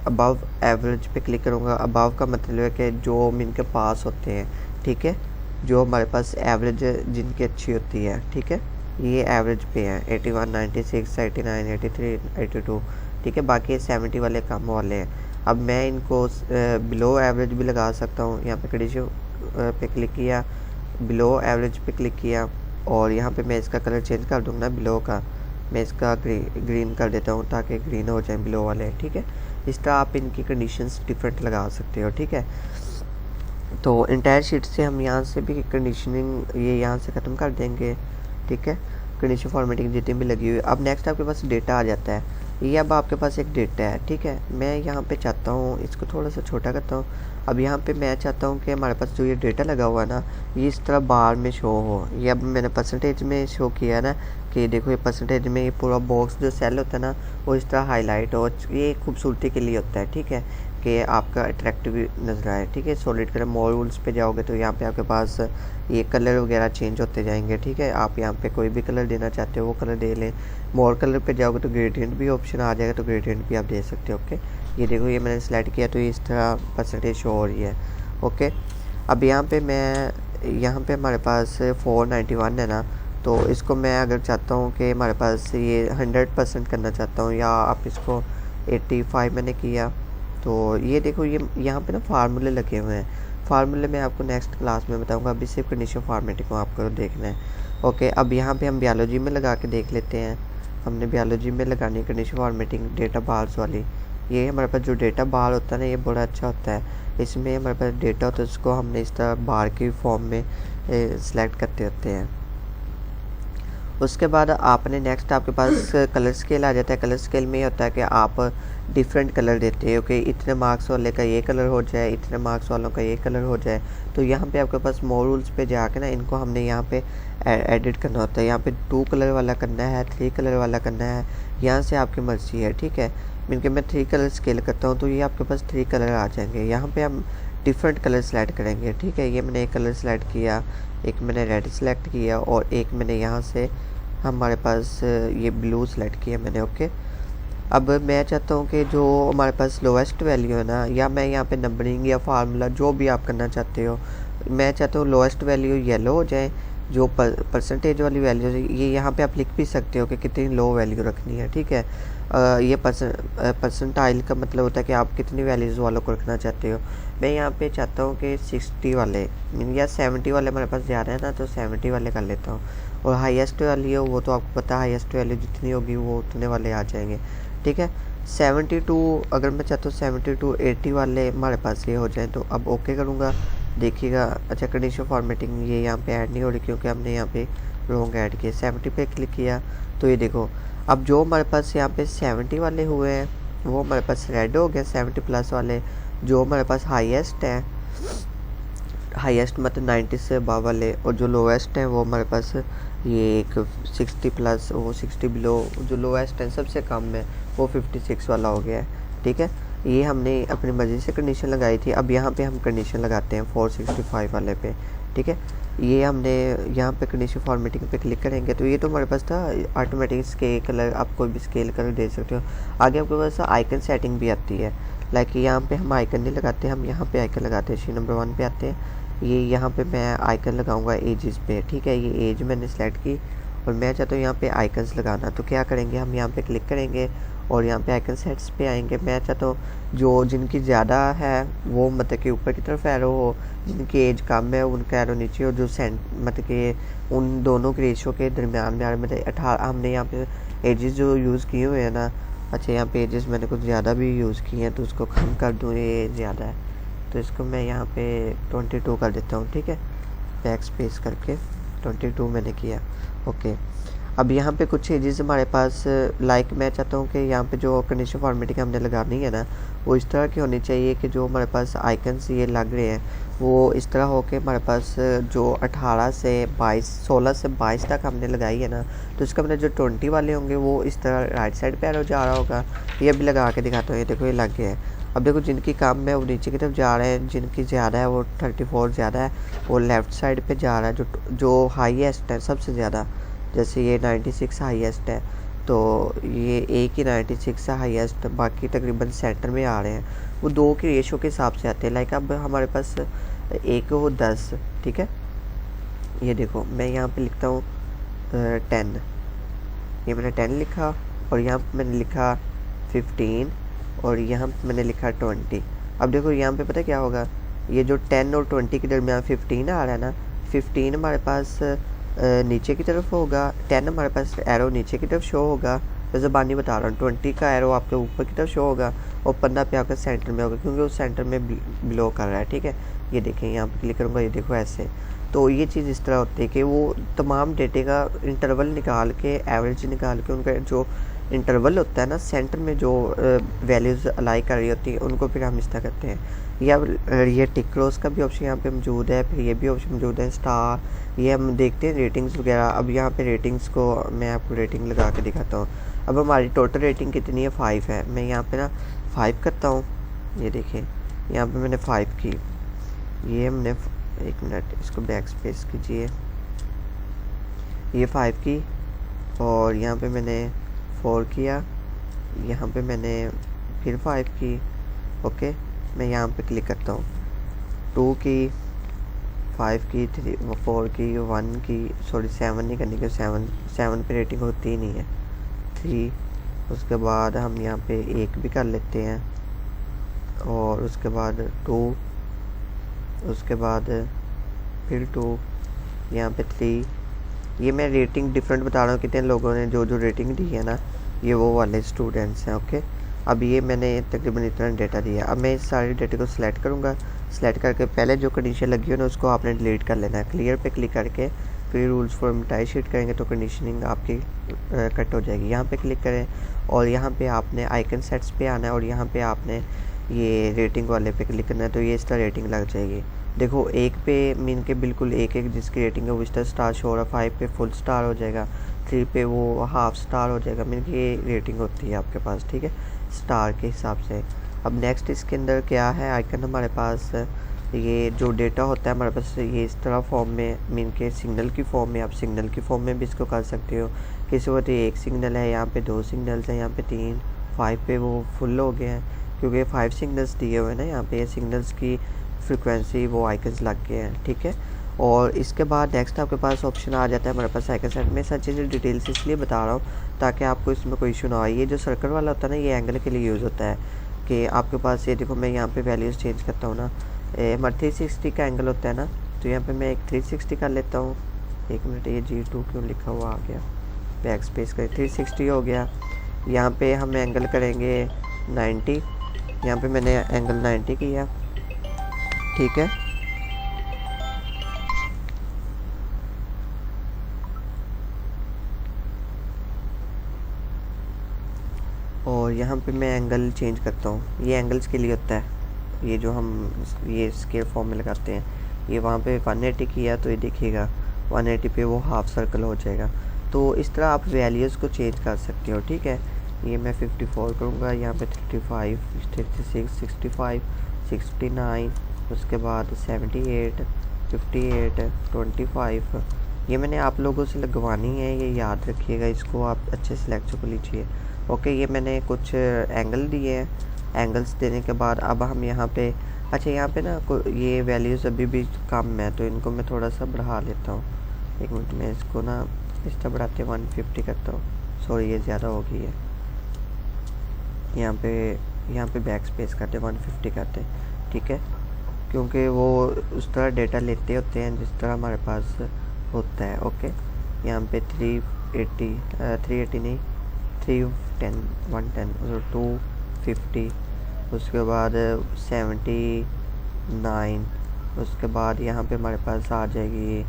अबव एवरेज पे क्लिक करूँगा। अबव का मतलब है कि जो इनके पास होते हैं, ठीक है, जो हमारे पास एवरेज जिनकी अच्छी होती है, ठीक है। ये एवरेज पे है 81, 96, 89, 83, 82, ठीक है। बाकी 70 वाले कम वाले हैं। अब मैं इनको बिलो एवरेज भी लगा सकता हूँ। यहाँ पे कंडीशन पे क्लिक किया, बिलो एवरेज पे क्लिक किया और यहाँ पे मैं इसका कलर चेंज कर दूँगा ना, बिलो का मैं इसका ग्रीन कर देता हूँ ताकि ग्रीन हो जाए बिलो वाले, ठीक है। इस तरह आप इनकी कंडीशंस डिफरेंट लगा सकते हो, ठीक है। तो इंटायर शीट से हम यहाँ से भी कंडीशनिंग ये यहाँ से ख़त्म कर देंगे, ठीक है। कंडीशन फॉर्मेटिंग जितनी भी लगी हुई है। अब नेक्स्ट आपके पास डेटा आ जाता है। ये अब आपके पास एक डेटा है, ठीक है। मैं यहाँ पे चाहता हूँ इसको थोड़ा सा छोटा करता हूँ। अब यहाँ पे मैं चाहता हूँ कि हमारे पास जो ये डेटा लगा हुआ है ना, ये इस तरह बार में शो हो। ये अब मैंने परसेंटेज में शो किया है ना, कि देखो ये परसेंटेज में ये पूरा बॉक्स जो सेल होता है ना, वो इस तरह हाईलाइट हो। ये खूबसूरती के लिए होता है, ठीक है, कि आपका अट्रैक्टिव नज़र आए, ठीक है। सॉलिड कलर मोर रूल्स पे जाओगे तो यहाँ पे आपके पास ये कलर वगैरह चेंज होते जाएंगे, ठीक है। आप यहाँ पे कोई भी कलर देना चाहते हो वो कलर दे लें। मोर कलर पे जाओगे तो ग्रेडियंट भी ऑप्शन आ जाएगा, तो ग्रेडियंट भी आप दे सकते हो। ओके, ये देखो ये मैंने सेलेक्ट किया तो ये इस तरह परसेंटेज शो हो रही है। ओके, अब यहाँ पे हमारे पास 491 है ना, तो इसको मैं अगर चाहता हूँ कि हमारे पास ये 100% करना चाहता हूँ, या आप इसको 85 मैंने किया, तो ये देखो ये यहाँ पे ना फार्मूले लगे हुए हैं। फार्मूले मैं आपको नेक्स्ट क्लास में बताऊंगा, अभी सिर्फ कंडीशन फॉर्मेटिंग को आपको देखना है। ओके, अब यहाँ पे हम बायोलॉजी में लगा के देख लेते हैं। हमने बायोलॉजी में लगानी है कंडीशन फॉर्मेटिंग डेटा बार्स वाली। ये हमारे पास जो डेटा बार होता है ना, ये बड़ा अच्छा होता है। इसमें हमारे पास डेटा होता है, उसको हमने इस तरह बार की फॉर्म में सिलेक्ट करते होते हैं। उसके बाद आपने नेक्स्ट आपके पास कलर स्केल आ जाता है। कलर स्केल में ये होता है कि आप डिफरेंट कलर देते हो कि इतने मार्क्स वाले का ये कलर हो जाए, इतने मार्क्स वालों का ये कलर हो जाए। तो यहाँ पे आपके पास मोर रूल्स पे जाके ना इनको हमने यहाँ पे एडिट करना होता है। यहाँ पे 2 कलर वाला करना है, 3 कलर वाला करना है, यहाँ से आपकी मर्जी है, ठीक है। इनके मैं 3 कलर स्केल करता हूँ तो ये आपके पास 3 कलर आ जाएंगे। यहाँ पे हम डिफरेंट कलर सेलेक्ट करेंगे, ठीक है। ये मैंने एक कलर सेलेक्ट किया, एक मैंने रेड सेलेक्ट किया, और एक मैंने यहाँ से हमारे पास ये ब्लू सेलेक्ट किया मैंने। ओके, अब मैं चाहता हूँ कि जो हमारे पास लोएस्ट वैल्यू है ना, या मैं यहाँ पे नंबरिंग या फार्मूला जो भी आप करना चाहते हो, मैं चाहता हूँ लोएस्ट वैल्यू येलो हो जाए, जो परसेंटेज वाली वैल्यू ये यहाँ पे आप लिख भी सकते हो कि कितनी लो वैल्यू रखनी है, ठीक है। ये परसेंटाइल का मतलब होता है कि आप कितनी वैल्यूज़ वालों को रखना चाहते हो। मैं यहाँ पे चाहता हूँ कि 60 वाले या 70 वाले हमारे पास ज़्यादा है ना, तो 70 वाले कर लेता हूँ। और हाईएस्ट वाली हो वो तो आपको पता है, हाईएस्ट वैल्यू जितनी होगी वो उतने वाले आ जाएंगे, ठीक है। 72 अगर मैं चाहता हूँ 72 80 वाले हमारे पास ये हो जाए, तो अब ओके करूँगा। देखिएगा, अच्छा कंडीशन फॉर्मेटिंग ये यहाँ पे ऐड नहीं हो रही क्योंकि हमने यहाँ पे रॉन्ग ऐड किया। 70 पे क्लिक किया तो ये देखो अब जो हमारे पास यहाँ पे 70 वाले हुए हैं वो हमारे पास रेड हो गए। 70 प्लस वाले जो हमारे पास हाईएस्ट है, हाईएस्ट मतलब 90 से अबव वाले, और जो लोएस्ट है वो हमारे पास ये एक 60 प्लस, वो 60 बिलो, जो लोएस्ट है सबसे कम है वो 56 वाला हो गया है, ठीक है। ये हमने अपनी मर्ज़ी से कंडीशन लगाई थी। अब यहाँ पे हम कंडीशन लगाते हैं 465 वाले पे, ठीक है। ये हमने यहाँ पे कंडीशन फॉर्मेटिंग पे क्लिक करेंगे तो ये तो हमारे पास था ऑटोमेटिक स्केल कलर, आप कोई भी स्केल कलर दे सकते हो। आगे आपके पास आइकन सेटिंग भी आती है, लाइक यहाँ पे हम आइकन नहीं लगाते, हम यहाँ पे आइकन लगाते हैं। शीट नंबर 1 पे आते हैं। ये यहाँ पे मैं आइकन लगाऊंगा एजेस पे, ठीक है। ये एज मैंने सेलेक्ट की और मैं चाहता हूँ यहाँ पे आइकन्स लगाना, तो क्या करेंगे हम यहाँ पे क्लिक करेंगे और यहाँ पे आइकन सेट्स पे आएंगे। मैं चाहता हूँ जो जिनकी ज़्यादा है वो मतलब कि ऊपर की तरफ एरो हो, जिनकी एज कम है उनका एरो नीचे हो, जो मतलब कि उन दोनों के रेशो के दरमियान में मतलब 18 हमने यहाँ पे एजेस जो यूज़ किए हुए हैं ना। अच्छा, यहाँ पे एजेस मैंने कुछ ज़्यादा भी यूज़ किए हैं तो उसको कम कर दूँ, ये ज़्यादा है तो इसको मैं यहाँ पे 22 कर देता हूँ, ठीक है। बैक स्पेस करके 22 मैंने किया। ओके, अब यहाँ पे कुछ एजेस हमारे पास लाइक मैं चाहता हूँ कि यहाँ पे जो कंडीशन फॉर्मेटिंग हमने लगानी है ना वो इस तरह की होनी चाहिए कि जो हमारे पास आइकन्स ये लग रहे हैं वो इस तरह हो के हमारे पास जो 18 से 22 16 से 22 तक हमने लगाई है ना, तो इसका मतलब जो 20 वाले होंगे वो इस तरह राइट साइड पे एरो जा रहा होगा। ये भी लगा के दिखाता हूँ, ये देखो ये लग गया है। अब देखो जिनकी कम है वो नीचे की तरफ जा रहे हैं, जिनकी ज़्यादा है वो 34 ज़्यादा है वो लेफ़्ट साइड पे जा रहा है। जो हाईएस्ट है सबसे ज़्यादा, जैसे ये 96 हाईएस्ट है तो ये एक ही 96 है हाईएस्ट, बाकी तकरीबन सेंटर में आ रहे हैं। वो 2 की रेशो के हिसाब से आते हैं। लाइक अब हमारे पास एक हो 10, ठीक है। ये देखो मैं यहाँ पे लिखता हूँ 10, ये मैंने 10 लिखा और यहाँ पे मैंने लिखा 15 और यहाँ पे मैंने लिखा 20। अब देखो यहाँ पे पता क्या होगा, ये जो 10 और 20 के दरमियान 15 आ रहा है ना, 15 हमारे पास नीचे की तरफ होगा, 10 हमारे पास एरो नीचे की तरफ शो होगा। मैं ज़बानी बता रहा हूँ, 20 का एरो आपके ऊपर की तरफ शो होगा और 15 पे आपका सेंटर में होगा, क्योंकि वो सेंटर में बिलो कर रहा है। ठीक है, ये देखें, यहाँ पे क्लिक करूँगा, ये देखो ऐसे। तो ये चीज़ इस तरह होती है कि वो तमाम डेटे का इंटरवल निकाल के, एवरेज निकाल के, उनका जो इंटरवल होता है ना, सेंटर में जो वैल्यूज़ अलाई कर रही होती है, उनको फिर हम इस तरह करते हैं। या ये टिक क्रॉस का भी ऑप्शन यहाँ पे मौजूद है, फिर ये भी ऑप्शन मौजूद है, स्टार, ये हम देखते हैं रेटिंग्स वगैरह। अब यहाँ पे रेटिंग्स को मैं आपको रेटिंग लगा के दिखाता हूँ। अब हमारी टोटल रेटिंग कितनी है, 5 है। मैं यहाँ पे ना 5 करता हूँ, ये देखें, यहाँ पे मैंने 5 की। ये हमने 1 मिनट, इसको बैक स्पेस कीजिए, ये 5 की, और यहाँ पे मैंने 4 किया, यहाँ पे मैंने फिर 5 की। ओके, मैं यहाँ पे क्लिक करता हूँ, 2 की, 5 की, 3, 4 की, 1 की, सॉरी 7 नहीं करनी, क्योंकि 7 पे रेटिंग होती ही नहीं है। 3, उसके बाद हम यहाँ पे 1 भी कर लेते हैं, और उसके बाद 2, उसके बाद फिर 2, यहाँ पे 3। ये मैं रेटिंग डिफरेंट बता रहा हूँ, कितने लोगों ने जो रेटिंग दी है ना, ये वो वाले स्टूडेंट्स हैं। ओके, अब ये मैंने तकरीबन इतना डेटा दिया। अब मैं इस सारे डेटे को सिलेक्ट करूँगा, सिलेक्ट करके पहले जो कंडीशन लगी हो ना, उसको आपने डिलीट कर लेना है। क्लियर पे क्लिक करके फिर रूल्स फॉर्मेटाइज शीट करेंगे तो कंडीशनिंग आपकी कट हो जाएगी। यहाँ पे क्लिक करें, और यहाँ पे आपने आइकन सेट्स पे आना है, और यहाँ पे आपने ये रेटिंग वाले पे क्लिक करना है, तो ये इस तरह रेटिंग लग जाएगी। देखो, 1 पे मीन के बिल्कुल एक जिसकी रेटिंग है वो इस तरह स्टार शो हो रहा है, 5 पे फुल स्टार हो जाएगा, 3 पे वो हाफ स्टार हो जाएगा। मीन की ये रेटिंग होती है आपके पास, ठीक है, स्टार के हिसाब से। अब नेक्स्ट इसके अंदर क्या है, आइकन हमारे पास, ये जो डेटा होता है हमारे पास, ये इस तरह फॉर्म में, मीन के सिग्नल की फॉर्म में, आप सिग्नल की फॉर्म में भी इसको कर सकते हो। किसी वक्त 1 सिग्नल है, यहाँ पे 2 सिग्नल्स हैं, यहाँ पे 3, 5 पे वो फुल हो गए हैं, क्योंकि 5 सिग्नल्स दिए हुए हैं ना यहाँ पे, ये सिग्नल्स की फ्रिक्वेंसी वो आइकन्स लग गए हैं। ठीक है, और इसके बाद नेक्स्ट आपके पास ऑप्शन आ जाता है हमारे पास आइकन सेट में। सच चीज़ें डिटेल्स इसलिए बता रहा हूँ ताकि आपको इसमें कोई इशू ना हो। ये जो सर्कल वाला होता है ना, ये एंगल के लिए यूज़ होता है, कि आपके पास ये देखो, मैं यहाँ पे वैल्यूज़ चेंज करता हूँ ना, हमारा 360 का एंगल होता है ना, तो यहाँ पे मैं एक 360 कर लेता हूँ। 1 मिनट, ये G2 क्यों लिखा हुआ आ गया, बैक स्पेस कर, 360 हो गया। यहाँ पे हम एंगल करेंगे 90, यहाँ पे मैंने एंगल 90 किया। ठीक है, और यहाँ पे मैं एंगल चेंज करता हूँ। ये एंगल्स के लिए होता है, ये जो हम ये स्केल फॉर्म में लगाते हैं। ये वहाँ पे 180 किया, तो ये देखिएगा 180 पे वो हाफ सर्कल हो जाएगा। तो इस तरह आप वैल्यूज़ को चेंज कर सकते हो। ठीक है, ये मैं 54 करूँगा, यहाँ पे 35, 36, 65, 69, उसके बाद 78, 58, 25। ये मैंने आप लोगों से लगवानी है, ये याद रखिएगा, इसको आप अच्छे से लेक्चर को लीजिए। ओके, ये मैंने कुछ एंगल दिए हैं। एंगल्स देने के बाद अब हम यहाँ पे, अच्छा यहाँ पे ना ये वैल्यूज़ अभी भी कम है, तो इनको मैं थोड़ा सा बढ़ा लेता हूँ। 1 मिनट में इसको ना इस तरह बढ़ाते 150 करता हूँ, सॉरी ये ज़्यादा हो गई है। यहाँ पे बैक स्पेस करते 150 करते, ठीक है, क्योंकि वो उस तरह डेटा लेते होते हैं जिस तरह हमारे पास होता है। ओके, यहाँ पे 380 नहीं, 310, 110, 250, उसके बाद 79, उसके बाद यहाँ पे हमारे पास आ जाएगी,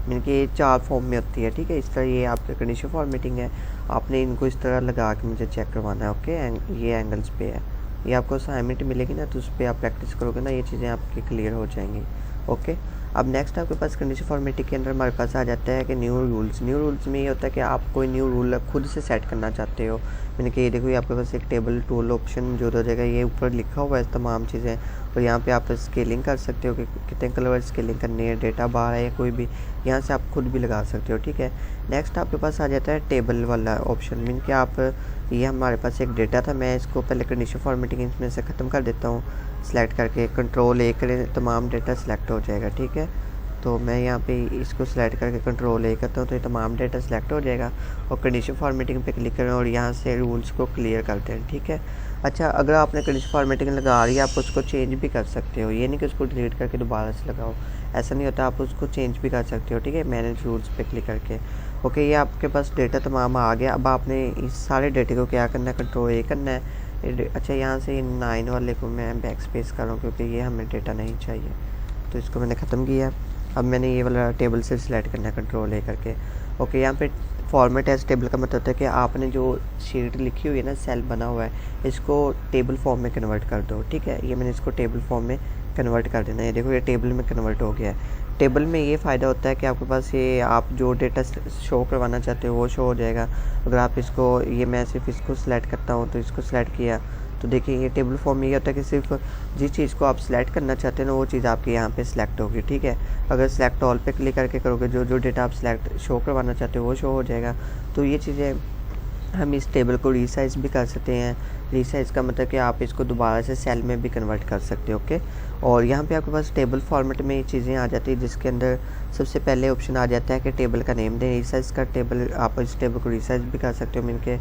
मीन कि ये 4 फॉर्म में होती है। ठीक है, इस तरह ये आपकी कंडीशन फॉर्मेटिंग है, आपने इनको इस तरह लगा के मुझे चेक करवाना है। ओके, ये एंगल्स पे है, ये आपको असाइनमेंट मिलेगी ना, तो उस पर आप प्रैक्टिस करोगे ना, ये चीज़ें आपकी क्लियर हो जाएंगी। ओके, अब नेक्स्ट आपके पास कंडीशन फॉर्मेटिंग के अंदर हमारे पास आ जाता है कि न्यू रूल्स। न्यू रूल्स में ये होता है कि आप कोई न्यू रूल खुद से सेट करना चाहते हो। मैंने कि ये देखो, ये आपके पास एक टेबल टूल ऑप्शन मौजूद हो जाएगा, ये ऊपर लिखा हुआ है तमाम चीज़ें, और यहाँ पे आप स्केलिंग कर सकते हो कि कितने कलर स्केलिंग करनी है, डेटा बार है या कोई भी, यहाँ से आप खुद भी लगा सकते हो। ठीक है, नेक्स्ट आपके पास आ जाता है टेबल वाला ऑप्शन, मीन कि आप, ये हमारे पास एक डेटा था, मैं इसको पहले कंडीशन फॉर्मेटिंग इसमें से ख़त्म कर देता हूँ। सेलेक्ट करके Ctrl+A करें, तमाम डेटा सेलेक्ट हो जाएगा। ठीक है, तो मैं यहाँ पे इसको सेलेक्ट करके Ctrl+A करता हूँ, तो ये तमाम डेटा सेलेक्ट हो जाएगा, और कंडीशन फॉर्मेटिंग पे क्लिक करें और यहाँ से रूल्स को क्लियर करते हैं। ठीक है, अच्छा, अगर आपने कंडीशन फॉर्मेटिंग लगा रही है, आप उसको चेंज भी कर सकते हो, ये नहीं कि उसको डिलीट करके दोबारा से लगाओ, ऐसा नहीं होता, आप उसको चेंज भी कर सकते हो। ठीक है, मैनेज रूल्स पे क्लिक करके। ओके, ये आपके पास डेटा तमाम आ गया। अब आपने इस सारे डेटे को क्या करना है, Ctrl+A करना है, अच्छा यहाँ से 9 वाले को मैं बैक स्पेस कर रहा हूँ क्योंकि ये हमें डेटा नहीं चाहिए, तो इसको मैंने ख़त्म किया। अब मैंने ये वाला टेबल से सिलेक्ट करना है कंट्रोल ले करके। ओके, यहाँ पे फॉर्मेट एज टेबल का मतलब होता है कि आपने जो शीट लिखी हुई है ना, सेल बना हुआ है, इसको टेबल फॉर्म में कन्वर्ट कर दो। ठीक है, ये मैंने इसको टेबल फॉर्म में कन्वर्ट कर देना है। ये देखो, ये टेबल में कन्वर्ट हो गया है। टेबल में ये फ़ायदा होता है कि आपके पास ये आप जो डेटा शो करवाना चाहते हो वो शो हो जाएगा। अगर आप इसको, ये मैं सिर्फ इसको सिलेक्ट करता हूँ, तो इसको सिलेक्ट किया तो देखिए ये टेबल फॉर्म में ये होता है कि सिर्फ जिस चीज़ को आप सिलेक्ट करना चाहते हैं ना, वो चीज़ आपके यहाँ पे सिलेक्ट होगी। ठीक है, अगर सिलेक्ट ऑल पे क्लिक करके करोगे, जो जो डेटा आप सिलेक्ट शो करवाना चाहते हो वो शो हो जाएगा। तो ये चीज़ें हम इस टेबल को रीसाइज़ भी कर सकते हैं। रीसाइज़ का मतलब कि आप इसको दोबारा से सेल में भी कन्वर्ट कर सकते हो। ओके, और यहाँ पे आपके पास टेबल फॉर्मेट में ये चीज़ें आ जाती है, जिसके अंदर सबसे पहले ऑप्शन आ जाता है कि टेबल का नेम दें। रीसाइज़ का टेबल, आप इस टेबल को रीसाइज़ भी कर सकते हो। मीन के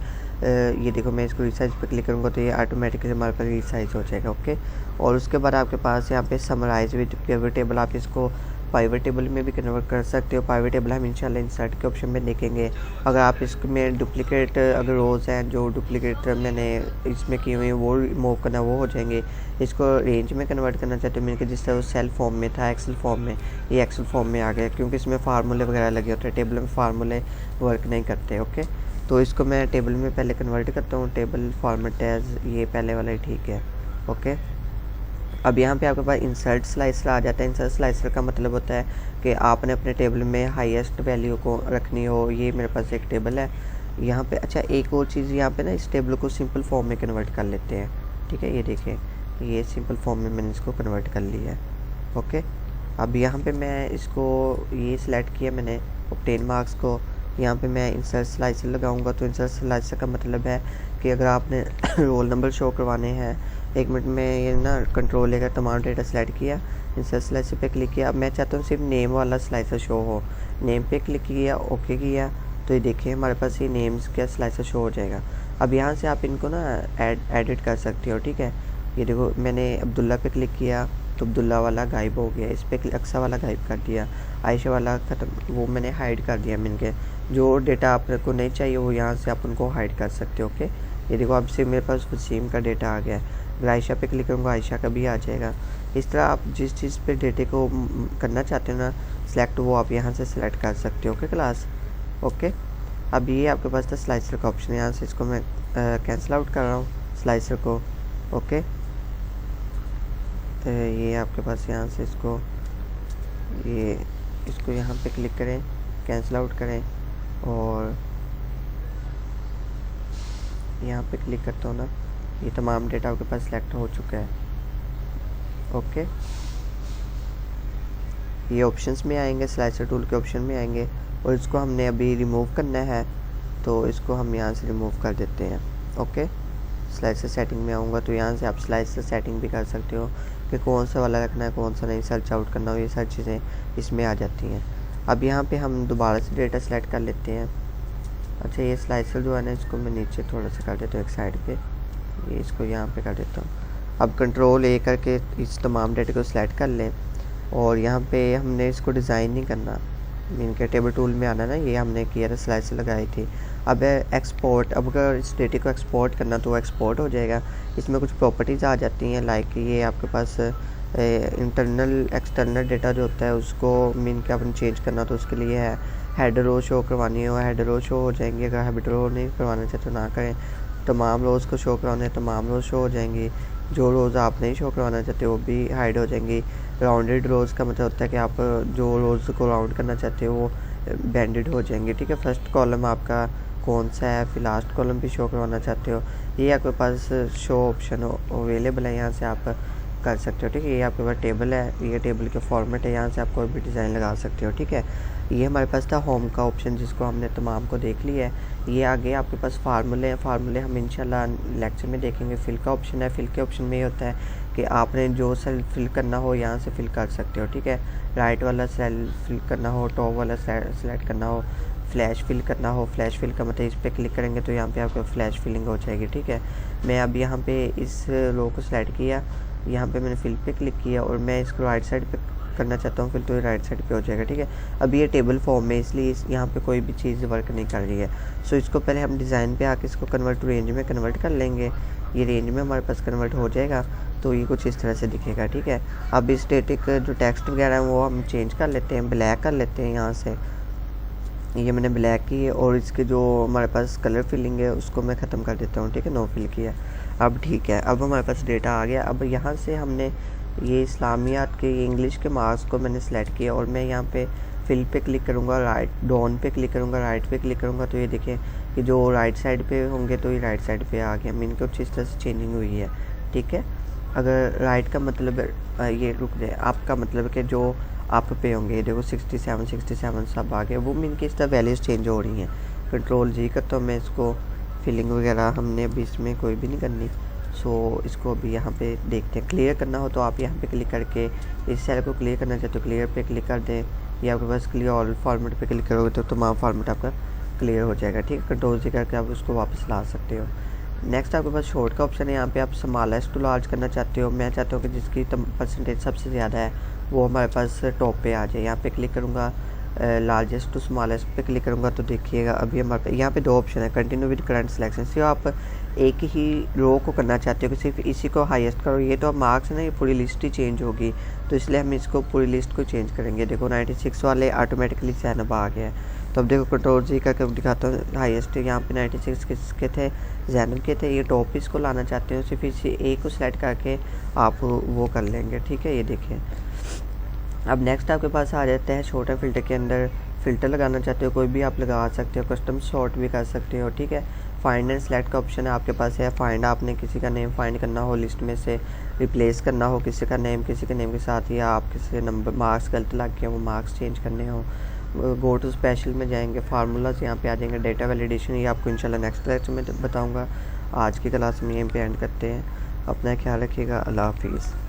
ये देखो, मैं इसको रीसाइज़ पे क्लिक करूँगा तो ये ऑटोमेटिकली हमारे पास रीसाइज़ हो जाएगा। ओके, और उसके बाद आपके पास यहाँ पे समराइज विद पिवट टेबल, आप इसको पाइवट टेबल में भी कन्वर्ट कर सकते हो। पाइवट टेबल हम इंशाल्लाह इंसर्ट के ऑप्शन में देखेंगे। अगर आप इसमें डुप्लीकेट अगर रोज़ हैं जो डुप्लीकेट मैंने इसमें की हुई वो रिमूव करना, वो हो जाएंगे। इसको रेंज में कन्वर्ट करना चाहते हो, मैंने जिस तरह वो सेल फॉर्म में था एक्सेल फॉर्म में, ये एक्सेल फॉर्म में आ गया क्योंकि इसमें फार्मूले वगैरह लगे होते हैं। टेबल में फार्मूले वर्क नहीं करते। ओके, तो इसको मैं टेबल में पहले कन्वर्ट करता हूँ। टेबल फॉर्मेट एज ये पहले वाला ही ठीक है। ओके, अब यहाँ पे आपके पास इंसर्ट स्लाइसर आ जाता है। इंसर्ट स्लाइसर का मतलब होता है कि आपने अपने टेबल में हाईएस्ट वैल्यू को रखनी हो। ये मेरे पास एक टेबल है यहाँ पे। अच्छा, एक और चीज़ यहाँ पे ना, इस टेबल को सिंपल फॉर्म में कन्वर्ट कर लेते हैं। ठीक है, ये देखिए, ये सिंपल फॉर्म में मैंने इसको कन्वर्ट कर लिया है। ओके, अब यहाँ पे मैं इसको ये सिलेक्ट किया मैंने ऑब्टेन मार्क्स को। यहाँ पे मैं इंसर्ट स्लाइसर लगाऊंगा। तो इंसर्ट स्लाइसर का मतलब है कि अगर आपने रोल नंबर शो करवाने हैं, 1 मिनट में ये ना कंट्रोल लेकर तमाम डेटा सेलेक्ट किया, इंसर्ट स्लाइसर पे क्लिक किया। अब मैं चाहता हूँ सिर्फ नेम वाला स्लाइसर शो हो। नेम पे क्लिक किया, ओके किया, तो ये देखिए हमारे पास ये नेम्स का स्लाइसर शो हो जाएगा। अब यहाँ से आप इनको ना एडिट कर सकते हो। ठीक है, ये देखो, मैंने अब्दुल्ला पे क्लिक किया तो अब्दुल्ला वाला गायब हो गया। इस पर अक्सा वाला गायब कर दिया, आयशा वाला ख़त्म, वो मैंने हाइड कर दिया। मैंने जो डेटा आपको नहीं चाहिए वो यहाँ से आप उनको हाइड कर सकते हो। ओके, ये देखो, अब से मेरे पास वसीम का डेटा आ गया है। अगर आयशा पे क्लिक करूँगा आयशा का भी आ जाएगा। इस तरह आप जिस चीज़ पे डेटे को करना चाहते हो ना सिलेक्ट, वो आप यहाँ से सिलेक्ट कर सकते हो। ओके क्लास, ओके, अब ये आपके पास था स्लाइसर का ऑप्शन है। यहाँ से इसको मैं कैंसिल आउट कर रहा हूँ स्लाइसर को। ओके, तो ये आपके पास यहाँ से इसको यहाँ पे क्लिक करें, कैंसिल आउट करें, और यहाँ पे क्लिक करता हूँ ना, ये तमाम डेटा आपके पास सिलेक्ट हो चुका है। ओके, ये ऑप्शंस में आएंगे, स्लाइसर टूल के ऑप्शन में आएंगे, और इसको हमने अभी रिमूव करना है तो इसको हम यहाँ से रिमूव कर देते हैं। ओके, स्लाइसर सेटिंग में आऊँगा तो यहाँ से आप स्लाइसर सेटिंग भी कर सकते हो कि कौन सा वाला रखना है, कौन सा नहीं, सर्च आउट करना हो, ये सारी चीज़ें इसमें आ जाती हैं। अब यहाँ पे हम दोबारा से डेटा सेलेक्ट कर लेते हैं। अच्छा, ये स्लाइसर जो है ना, इसको मैं नीचे थोड़ा सा कर देता हूँ एक साइड पे, ये इसको यहाँ पे कर देता हूँ। अब कंट्रोल ए करके इस तमाम डेटा को सिलेक्ट कर लें, और यहाँ पे हमने इसको डिज़ाइन नहीं करना, इनके टेबल टूल में आना ना, ये हमने किया था, स्लाइसर लगाई थी। अब एक्सपोर्ट, अब अगर इस डेटा को एक्सपोर्ट करना तो एक्सपोर्ट हो जाएगा। इसमें कुछ प्रॉपर्टीज़ आ जाती हैं, लाइक ये आपके पास इंटरनल एक्सटर्नल डेटा जो होता है उसको मीन के आपने चेंज करना, तो उसके लिए है हेडर रो शो करवानी हो, हेडर रो शो हो जाएंगी। अगर हेडर रो नहीं करवाना चाहते तो ना करें। तमाम रोज़ को शो करवाने तमाम रोज़ शो हो जाएंगी। जो रोज़ आप नहीं शो करवाना चाहते वो भी हाइड हो जाएंगी। राउंडेड रोज़ का मतलब होता है कि आप जो रोज़ को राउंड करना चाहते हो वो बैंडेड हो जाएंगे। ठीक है, फर्स्ट कॉलम आपका कौन सा है, फिर लास्ट कॉलम भी शो करवाना चाहते हो, ये आपके पास शो ऑप्शन अवेलेबल है, यहाँ से आप कर सकते हो। ठीक है, ये आपके पास टेबल है, ये टेबल के फॉर्मेट है, यहाँ से आप कोई भी डिज़ाइन लगा सकते हो। ठीक है, ये हमारे पास था होम का ऑप्शन, जिसको हमने तमाम को देख लिया है। ये आगे आपके पास फार्मूले हैं, फार्मूले हम इंशाल्लाह लेक्चर में देखेंगे। फिल का ऑप्शन है, फिल के ऑप्शन में ये होता है कि आपने जो सेल फिल करना हो यहाँ से फिल कर सकते हो। ठीक है, राइट वाला सेल फिल करना हो, टॉप वाला सेलेक्ट करना हो, फ्लैश फिल करना हो, फ्लैश फिल का मतलब इस पर क्लिक करेंगे तो यहाँ पे आपको फ्लैश फिलिंग हो जाएगी। ठीक है, मैं अब यहाँ पे इस रो को सिलेक्ट किया, यहाँ पे मैंने फिल पे क्लिक किया और मैं इसको राइट साइड पे करना चाहता हूँ फिर तो ये राइट साइड पे हो जाएगा। ठीक है, अभी ये टेबल फॉर्म में इसलिए यहाँ पे कोई भी चीज़ वर्क नहीं कर रही है। सो इसको पहले हम डिज़ाइन पे आके इसको कन्वर्ट टू रेंज में कन्वर्ट कर लेंगे। ये रेंज में हमारे पास कन्वर्ट हो जाएगा तो ये कुछ इस तरह से दिखेगा। ठीक है, अब स्टैटिक जो टेक्स्ट वगैरह है वो हम चेंज कर लेते हैं, ब्लैक कर लेते हैं यहाँ से। ये मैंने ब्लैक की है और इसके जो हमारे पास कलर फिलिंग है उसको मैं ख़त्म कर देता हूँ। ठीक है, नो फिल किया। अब ठीक है, अब हमारे पास डेटा आ गया। अब यहाँ से हमने ये इस्लामियात के इंग्लिश के मार्क्स को मैंने सेलेक्ट किया और मैं यहाँ पे फिल पे क्लिक करूँगा, राइट डाउन पे क्लिक करूँगा, राइट पे क्लिक करूँगा तो ये देखें कि जो राइट साइड पे होंगे तो ये राइट साइड पे आ गया। मीन को इस तरह से चेंजिंग हुई है। ठीक है, अगर राइट का मतलब ये रुक जाए, आपका मतलब है कि जो आप पे होंगे देखो 67 सब आ गए, वो मीन की इस तरह वैल्यूज़ चेंज हो रही हैं। कंट्रोल जी का तो मैं इसको फिलिंग वगैरह हमने अभी इसमें कोई भी नहीं करनी। सो इसको अभी यहाँ पे देखते हैं। क्लियर करना हो तो आप यहाँ पे क्लिक करके इस सेल को क्लियर करना चाहते हो क्लियर पे क्लिक कर दें, या आपके पास क्लियर ऑल फॉर्मेट पे क्लिक करोगे तो तमाम फॉर्मेट आपका क्लियर हो जाएगा। ठीक है, कंट्रोल जी करके आप उसको वापस ला सकते हो। नेक्स्ट आपके पास शॉर्ट का ऑप्शन है, यहाँ पे आप स्मॉलेस्ट टू लार्ज करना चाहते हो। मैं चाहता हूँ कि जिसकी परसेंटेज सबसे ज़्यादा है वो हमारे पास टॉप पे आ जाए। यहाँ पे क्लिक करूँगा, लार्जेस्ट टू स्मॉलेस्ट पे क्लिक करूँगा तो देखिएगा अभी हमारे यहाँ पे दो ऑप्शन है, कंटिन्यू विद करंट सिलेक्शन। सिर्फ आप एक ही रो को करना चाहते हो कि सिर्फ इसी को हाईएस्ट करो, ये तो मार्क्स है ना, ये पूरी लिस्ट ही चेंज होगी तो इसलिए हम इसको पूरी लिस्ट को चेंज करेंगे। देखो 96 वाले ऑटोमेटिकली जैनब आ गया है। तो अब देखो कंट्रोल जी का कब दिखाता हूँ, हाईएस्ट यहाँ पे 96 किसके थे, जैनब के थे। ये टॉप इसको लाना चाहते हो सिर्फ इसी एक को सिलेक्ट करके आप वो कर लेंगे। ठीक है, ये देखें। अब नेक्स्ट आपके पास आ जाता है छोटा फ़िल्टर के अंदर फ़िल्टर लगाना चाहते हो कोई भी आप लगा सकते हो, कस्टम सॉर्ट भी कर सकते हो। ठीक है, फाइंड एंड सेलेक्ट का ऑप्शन आपके पास है। फाइंड आपने किसी का नेम फाइंड करना हो लिस्ट में से, रिप्लेस करना हो किसी का नेम किसी के नेम के साथ, या आप किसी नंबर मार्क्स गलत लग गए वो मार्क्स चेंज करने हो। गो टू स्पेशल में जाएंगे, फार्मूलाज यहाँ पे आ जाएंगे, डेटा वैलिडेशन ये आपको इंशाल्लाह नेक्स्ट लेक्चर में बताऊँगा। आज की क्लास में यहीं पे एंड करते हैं। अपना ख्याल रखिएगा, अल्लाह हाफिज़।